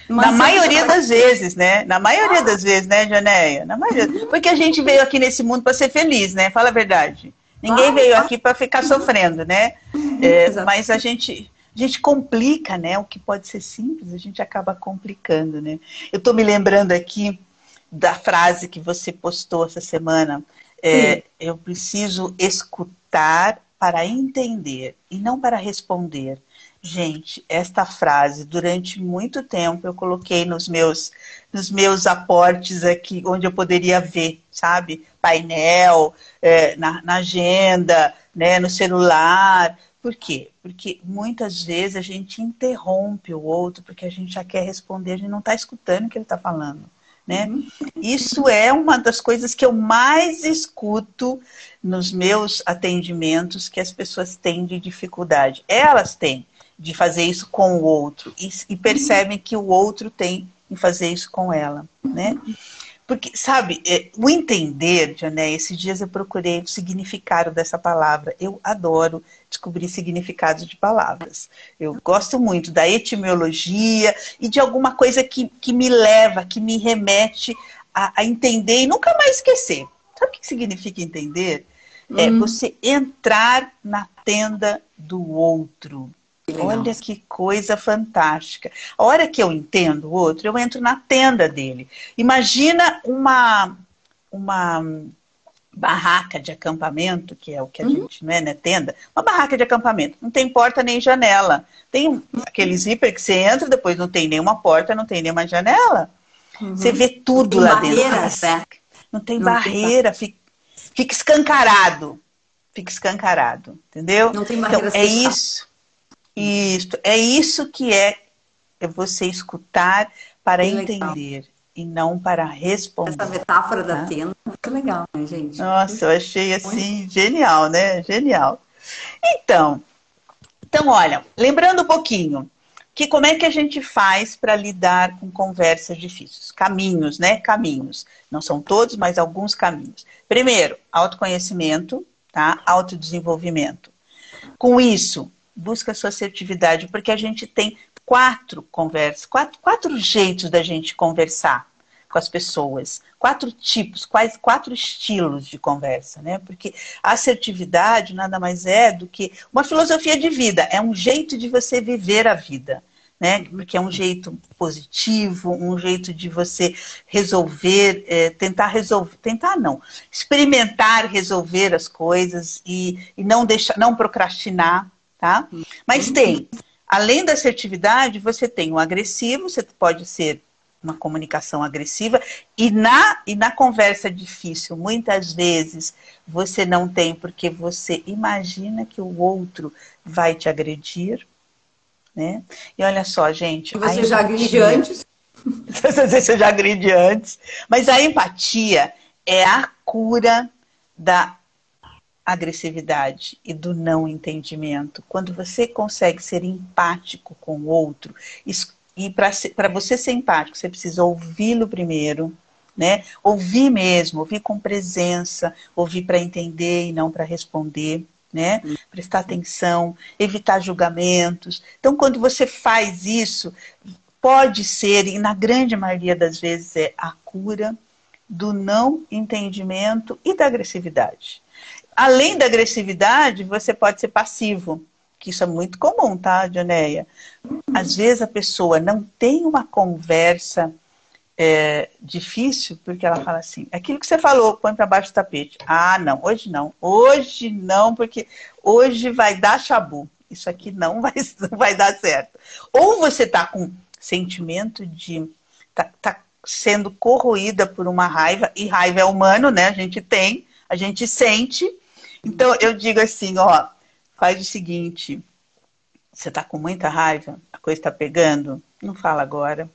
Mas na maioria das vezes, né? Na maioria das vezes, né, Dionéia? Na maioria. Porque a gente veio aqui nesse mundo para ser feliz, né? Fala a verdade. Ninguém veio aqui para ficar sofrendo, né? Mas a gente complica, né? O que pode ser simples, a gente acaba complicando, né? Eu estou me lembrando aqui da frase que você postou essa semana. Eu preciso escutar para entender e não para responder. Gente, esta frase, durante muito tempo, eu coloquei nos meus aportes aqui, onde eu poderia ver, sabe? Painel, na agenda, né? No celular. Por quê? Porque muitas vezes a gente interrompe o outro, porque a gente já quer responder, a gente não está escutando o que ele está falando. Né? Isso é uma das coisas que eu mais escuto nos meus atendimentos, que as pessoas têm de dificuldade. Elas têm de fazer isso com o outro e percebem que o outro tem em fazer isso com ela, né? Porque, sabe, o entender, Dioné, esses dias eu procurei o significado dessa palavra. Eu adoro descobrir significados de palavras. Eu gosto muito da etimologia e de alguma coisa que me leva, que me remete a entender e nunca mais esquecer. Sabe o que significa entender? É você entrar na tenda do outro. Olha que coisa fantástica. A hora que eu entendo o outro, eu entro na tenda dele. Imagina uma barraca de acampamento, que é o que a gente, não é, né, tenda? Uma barraca de acampamento. Não tem porta nem janela. Tem aquele zíper que você entra, depois não tem nenhuma porta, não tem nenhuma janela. Você vê tudo lá dentro. Não tem barreira, fica escancarado. Fica escancarado, entendeu? Não tem barreira. Então, é isso. É isso que é você escutar para entender e não para responder. Essa metáfora da tenda é muito legal, né, gente? Nossa, eu achei assim genial, né? Genial. Então, olha, lembrando um pouquinho, que como é que a gente faz para lidar com conversas difíceis? Caminhos, né? Caminhos. Não são todos, mas alguns caminhos. Primeiro, autoconhecimento, tá? Autodesenvolvimento. Com isso, busca sua assertividade, porque a gente tem quatro jeitos da gente conversar com as pessoas, quatro tipos, quatro estilos de conversa, né? Porque a assertividade nada mais é do que uma filosofia de vida, é um jeito de você viver a vida, né? Porque é um jeito positivo, um jeito de você resolver, experimentar resolver as coisas e não procrastinar. Tá? Mas além da assertividade, você tem o agressivo, você pode ser uma comunicação agressiva, e na conversa difícil, muitas vezes, você não tem, porque você imagina que o outro vai te agredir, né? E olha só, gente... Você já agride antes? Você já agride antes. Mas a empatia é a cura da agressividade e do não entendimento. Quando você consegue ser empático com o outro, e para você ser empático, você precisa ouvi-lo primeiro, né? Ouvir mesmo, ouvir com presença, ouvir para entender e não para responder, né? Prestar atenção, evitar julgamentos. Então, quando você faz isso, pode ser, e na grande maioria das vezes é a cura do não entendimento e da agressividade. Além da agressividade, você pode ser passivo, que isso é muito comum, tá, Dionéia? Às vezes a pessoa não tem uma conversa difícil, porque ela fala assim, aquilo que você falou, põe para baixo do tapete. Ah, não, hoje não, porque hoje vai dar chabu. Isso aqui não vai dar certo. Ou você tá com sentimento de... tá sendo corroída por uma raiva, e raiva é humano, né? A gente sente. Então, eu digo assim, ó, faz o seguinte, você tá com muita raiva, a coisa tá pegando, não fala agora,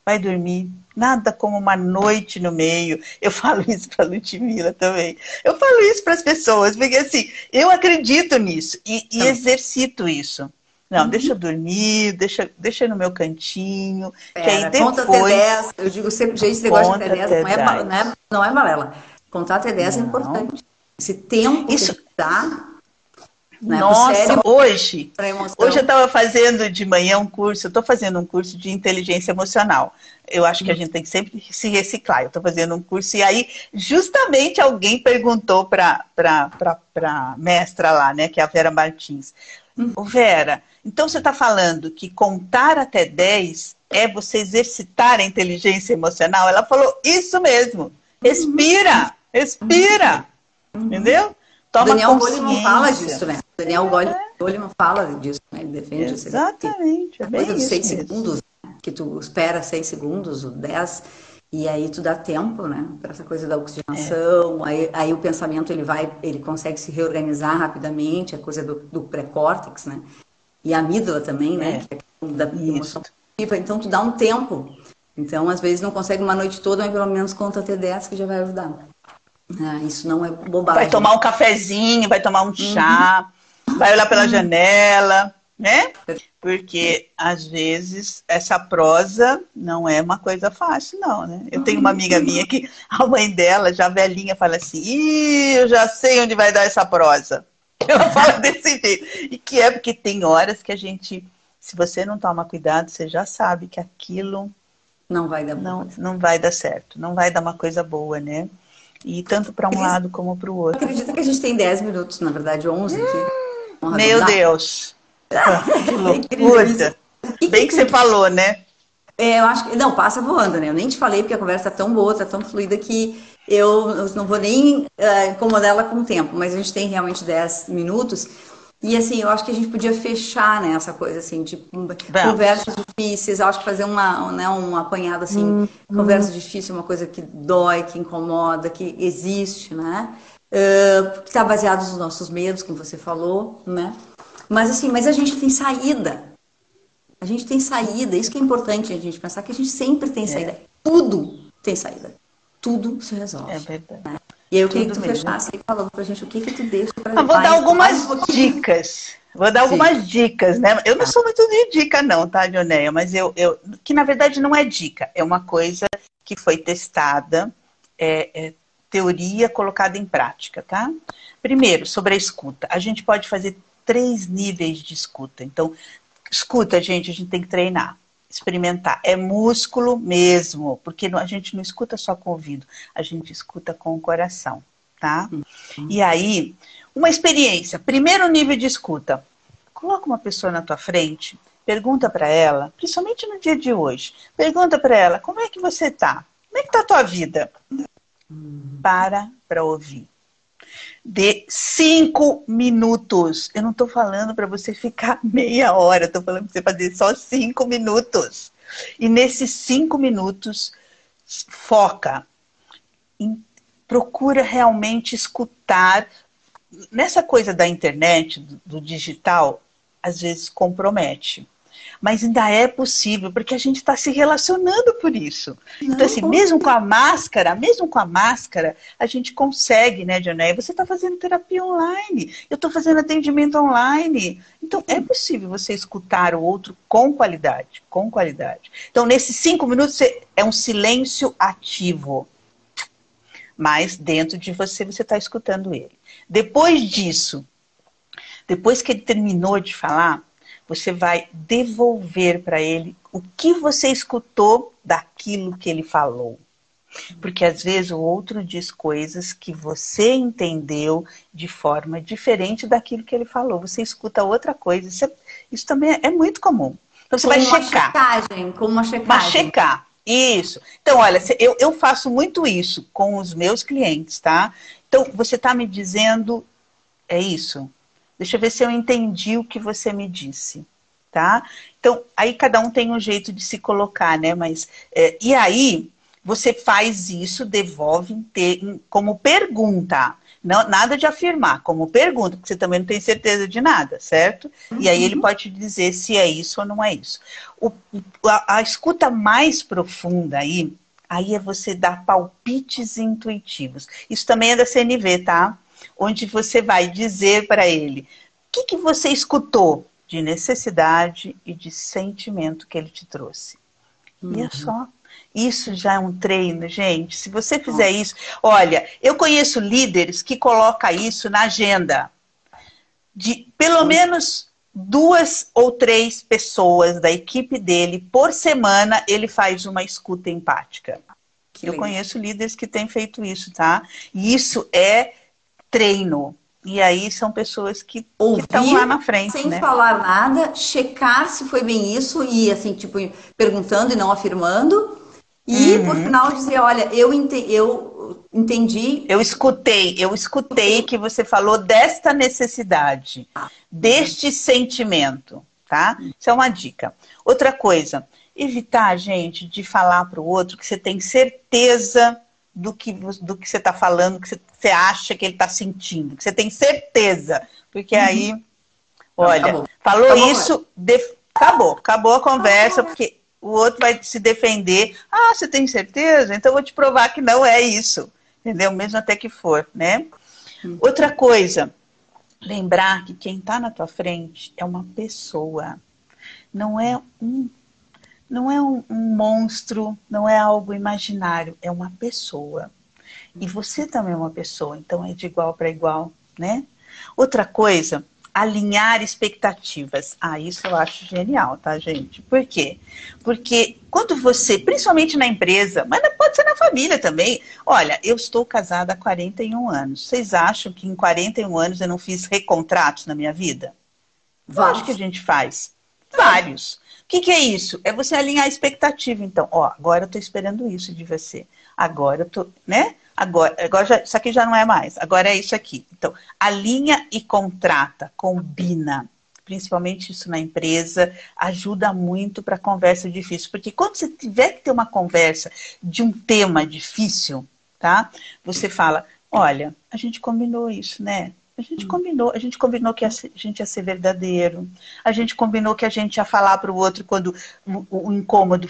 vai dormir, nada como uma noite no meio. Eu falo isso pra Ludmila também. Eu falo isso para as pessoas, porque assim, eu acredito nisso e exercito isso. Não, deixa eu dormir, deixa no meu cantinho, que aí depois... Conta até 10, eu digo sempre, gente, esse negócio de até 10 não é balela. Contar até 10 é importante. Esse tempo que dá, né, nossa, hoje eu estava fazendo de manhã um curso, eu estou fazendo um curso de inteligência emocional. Eu acho que a gente tem que sempre se reciclar. Eu estou fazendo um curso e aí justamente alguém perguntou para a mestra lá, né, que é a Vera Martins. Vera, então você está falando que contar até 10 é você exercitar a inteligência emocional? Ela falou, isso mesmo, respira. Entendeu? Toma Daniel Goleman fala disso, né? Daniel Goleman fala disso, né? Ele defende exatamente, a coisa dos 6 segundos, né? Que tu espera 6 segundos, 10, e aí tu dá tempo, né? Para essa coisa da oxigenação, aí o pensamento ele consegue se reorganizar rapidamente, a coisa do pré-córtex, né? E a amígdala também, né? Que é da emoção positiva. Então tu dá um tempo. Então, às vezes não consegue uma noite toda, mas pelo menos conta até 10 que já vai ajudar. Isso não é bobagem. Vai tomar um cafezinho, vai tomar um chá, vai olhar pela janela, né? Porque, às vezes, essa prosa não é uma coisa fácil, não, né? Eu tenho uma amiga minha que a mãe dela, já velhinha, fala assim, ih, eu já sei onde vai dar essa prosa. Ela fala desse jeito. E que é porque tem horas que a gente, se você não toma cuidado, você já sabe que aquilo Não vai dar não, boa. não vai dar certo, não vai dar uma coisa boa, né? E tanto para um lado como para o outro. Acredita que a gente tem 10 minutos, na verdade 11 aqui. Vamos Meu arredondar? Deus, que É incrível isso. loucura. Que Bem que você falou, né? eu acho que. Não, passa voando, né? Eu nem te falei porque a conversa tá tão boa, tá tão fluida que eu não vou nem incomodar ela com o tempo, mas a gente tem realmente 10 minutos. E assim, eu acho que a gente podia fechar, né, essa coisa assim, de Vamos. conversas difíceis. Eu acho que fazer um apanhado assim, conversa difícil é uma coisa que dói, que incomoda, que existe, né? Que está baseado nos nossos medos, como você falou, né? Mas assim, mas a gente tem saída. A gente tem saída, isso que é importante a gente pensar que a gente sempre tem saída. Tudo tem saída. Tudo se É resolve. verdade. E aí eu queria que Tudo tu mesmo. fechasse aí falando pra gente o que que tu deixa pra Eu vou dar mais um algumas pouquinho. dicas. Vou dar Sim. algumas dicas, né? Eu não sou muito de dica, não, tá, Dioneia? Mas que na verdade não é dica, é uma coisa que foi testada, é teoria colocada em prática, tá? Primeiro, sobre a escuta. A gente pode fazer 3 níveis de escuta. Então, escuta, gente, a gente tem que treinar, experimentar. É músculo mesmo, porque a gente não escuta só com o ouvido, a gente escuta com o coração, tá? E aí, uma experiência. Primeiro nível de escuta. Coloca uma pessoa na tua frente, pergunta para ela, principalmente no dia de hoje, pergunta para ela, como é que você tá? Como é que tá a tua vida? Para ouvir. De 5 minutos. Eu não estou falando para você ficar meia hora, estou falando para você fazer só 5 minutos. E nesses 5 minutos, foca. Procura realmente escutar. Nessa coisa da internet, do digital, às vezes compromete. Mas ainda é possível, porque a gente está se relacionando por isso. Então, assim, mesmo com a máscara, a gente consegue, né, Dionéia? Você está fazendo terapia online, eu estou fazendo atendimento online. Então, é possível você escutar o outro com qualidade, com qualidade. Então, nesses 5 minutos, é um silêncio ativo. Mas dentro de você, você está escutando ele. Depois disso, depois que ele terminou de falar, você vai devolver para ele o que você escutou daquilo que ele falou. Porque às vezes o outro diz coisas que você entendeu de forma diferente daquilo que ele falou. Você escuta outra coisa. Isso também é muito comum. Então você vai checar. Com uma Mas checagem. checar. Isso. Então, olha, eu faço muito isso com os meus clientes, tá? Então, você está me dizendo, é isso? Deixa eu ver se eu entendi o que você me disse, tá? Então, aí cada um tem um jeito de se colocar, né? Mas, e aí, você faz isso, devolve como pergunta. Não, nada de afirmar, como pergunta, porque você também não tem certeza de nada, certo? E aí ele pode te dizer se é isso ou não é isso. A escuta mais profunda aí é você dar palpites intuitivos. Isso também é da CNV, tá? Onde você vai dizer para ele o que você escutou de necessidade e de sentimento que ele te trouxe. E é só. Isso já é um treino, gente. Se você fizer isso... Olha, eu conheço líderes que colocam isso na agenda. De pelo menos 2 ou 3 pessoas da equipe dele, por semana, ele faz uma escuta empática. Eu conheço líderes que têm feito isso, tá? E isso é treino. E aí são pessoas que estão lá na frente, sem né? falar nada, checar se foi bem isso e assim, tipo, perguntando e não afirmando. E por final dizer, olha, eu entendi. Eu escutei que você falou desta necessidade, deste sentimento, tá? Isso é uma dica. Outra coisa, evitar, gente, de falar para o outro que você tem certeza do que você está falando, que você acha que ele está sentindo, que você tem certeza. Porque aí, olha, falou Acabou isso, acabou a conversa, porque o outro vai se defender. Ah, você tem certeza? Então eu vou te provar que não é isso. Entendeu? Mesmo até que for, né? Outra coisa, lembrar que quem está na tua frente é uma pessoa, não é um monstro, não é algo imaginário, é uma pessoa. E você também é uma pessoa, então é de igual para igual, né? Outra coisa, alinhar expectativas. Ah, isso eu acho genial, tá, gente? Por quê? Porque quando você, principalmente na empresa, mas pode ser na família também. Olha, eu estou casada há 41 anos. Vocês acham que em 41 anos eu não fiz recontratos na minha vida? Lógico que a gente faz. Vários. O que é isso? É você alinhar a expectativa. Então, ó, agora eu estou esperando isso de você. Agora eu tô, né? Agora isso aqui já não é mais. Agora é isso aqui. Então, alinha e contrata, combina. Principalmente isso na empresa, ajuda muito para conversa difícil. Porque quando você tiver que ter uma conversa de um tema difícil, tá? Você fala, olha, a gente combinou isso, né? A gente combinou que a gente ia ser verdadeiro. A gente combinou que a gente ia falar para o outro quando o incômodo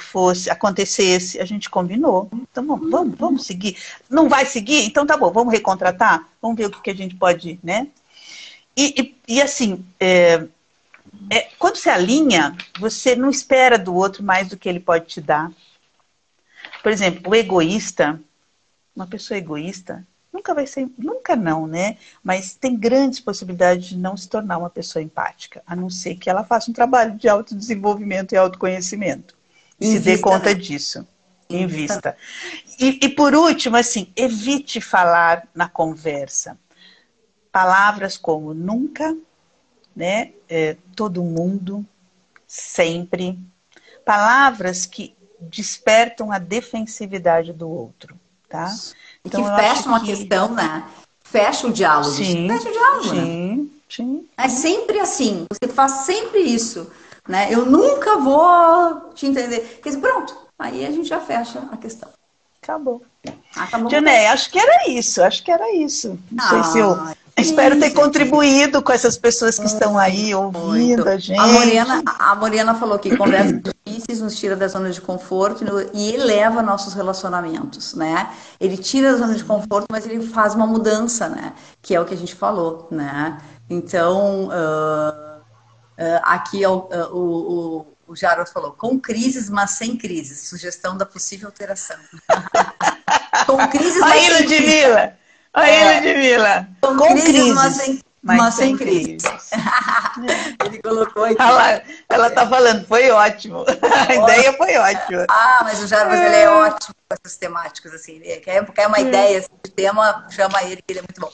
acontecesse. A gente combinou. Então vamos seguir. Não vai seguir? Então tá bom, vamos recontratar? Vamos ver o que a gente pode, né? E assim, quando você alinha, você não espera do outro mais do que ele pode te dar. Por exemplo, o egoísta, uma pessoa egoísta, nunca vai ser, nunca não, né? Mas tem grandes possibilidades de não se tornar uma pessoa empática, a não ser que ela faça um trabalho de autodesenvolvimento e autoconhecimento. E se dê conta disso. Invista. E por último, assim, evite falar na conversa. Palavras como nunca, né? Todo mundo, sempre. Palavras que despertam a defensividade do outro, tá? Então, que fecha uma questão, né? Fecha o diálogo. Sim, fecha o diálogo, sim, né? Sim. É sempre assim. Você faz sempre isso, né? Eu nunca vou te entender. Quer dizer, pronto. Aí a gente já fecha a questão. Acabou. Acabou. Joné, acho que era isso. Não sei se eu... Espero ter contribuído com essas pessoas que estão aí ouvindo a gente. A Morena falou que conversas difíceis nos tira da zona de conforto e eleva nossos relacionamentos, né? Ele tira da zona de conforto, mas ele faz uma mudança, né? Que é o que a gente falou, né? Então, aqui o Jaros falou, com crises, mas sem crises. Sugestão da possível alteração. Com crises, mas sem crises. Aí, Ludmila, com crises, mas sem crise. Ele colocou aqui. Ela tá falando, foi ótimo. A ideia foi ótima. Mas o Jarbas, ele é ótimo com essas temáticas, assim. Ele quer uma ideia assim, de tema, chama ele, que ele é muito bom.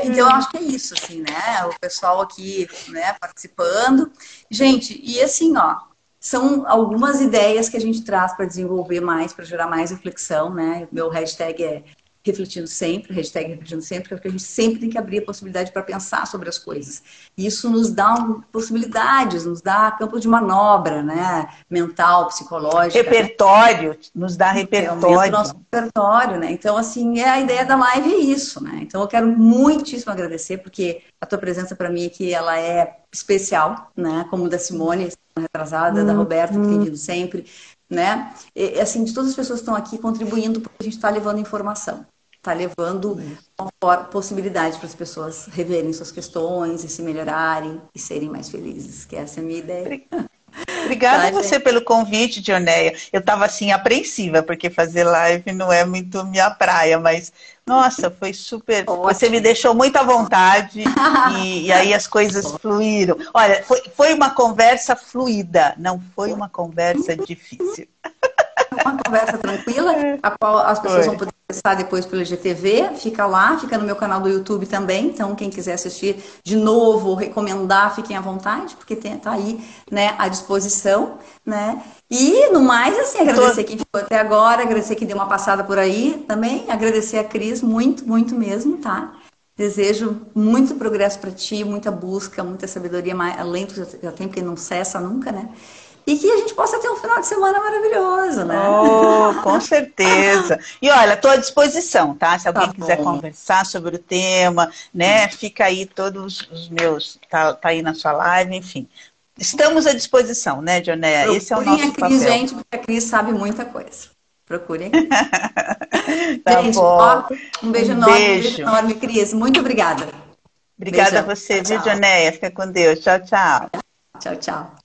Então, eu acho que é isso, assim, né? O pessoal aqui, né, participando. Gente, e assim, ó, são algumas ideias que a gente traz para desenvolver mais, para gerar mais reflexão, né? Meu hashtag é refletindo sempre, hashtag refletindo sempre, porque a gente sempre tem que abrir a possibilidade para pensar sobre as coisas. E isso nos dá possibilidades, nos dá campo de manobra, né? Mental, psicológica. Repertório, nos dá repertório. Nosso repertório, né? Então, assim, a ideia da live é isso, né? Então, eu quero muitíssimo agradecer, porque a tua presença para mim aqui, ela é especial, né? Como da Simone, retrasada, da Roberta, que tem vindo sempre, né? E, assim, de todas as pessoas que estão aqui contribuindo, porque a gente está levando informação. Está levando possibilidade para as pessoas reverem suas questões e se melhorarem e serem mais felizes, que essa é a minha ideia. Obrigada a você pelo convite, Dionéia. Eu estava assim apreensiva, porque fazer live não é muito minha praia, mas nossa, foi super. Ótimo. Você me deixou muito à vontade e aí as coisas fluíram. Olha, foi uma conversa fluida, não foi uma conversa difícil. Uma conversa tranquila, a qual as pessoas vão poder acessar depois pelo IGTV, fica lá, fica no meu canal do YouTube também, então quem quiser assistir de novo ou recomendar, fiquem à vontade, porque tá aí, né, à disposição, né, e no mais, assim, agradecer quem ficou até agora, agradecer quem deu uma passada por aí também, agradecer a Cris, muito, muito mesmo, tá? Desejo muito progresso para ti, muita busca, muita sabedoria, além do que já tem, porque não cessa nunca, né? E que a gente possa ter um final de semana maravilhoso, né? Oh, com certeza. E olha, estou à disposição, tá? Se alguém quiser conversar sobre o tema, né? Fica aí todos os meus, tá aí na sua live, enfim. Estamos à disposição, né, Dionéia? Esse é o nosso papel. Procurem a Cris, gente, porque a Cris sabe muita coisa. Procurem. Tá gente, bom. Um beijo enorme, Cris. Muito obrigada. Obrigada a Beijão. você, viu, Tchau. Dionéia? Fica com Deus. Tchau, tchau. Tchau, tchau.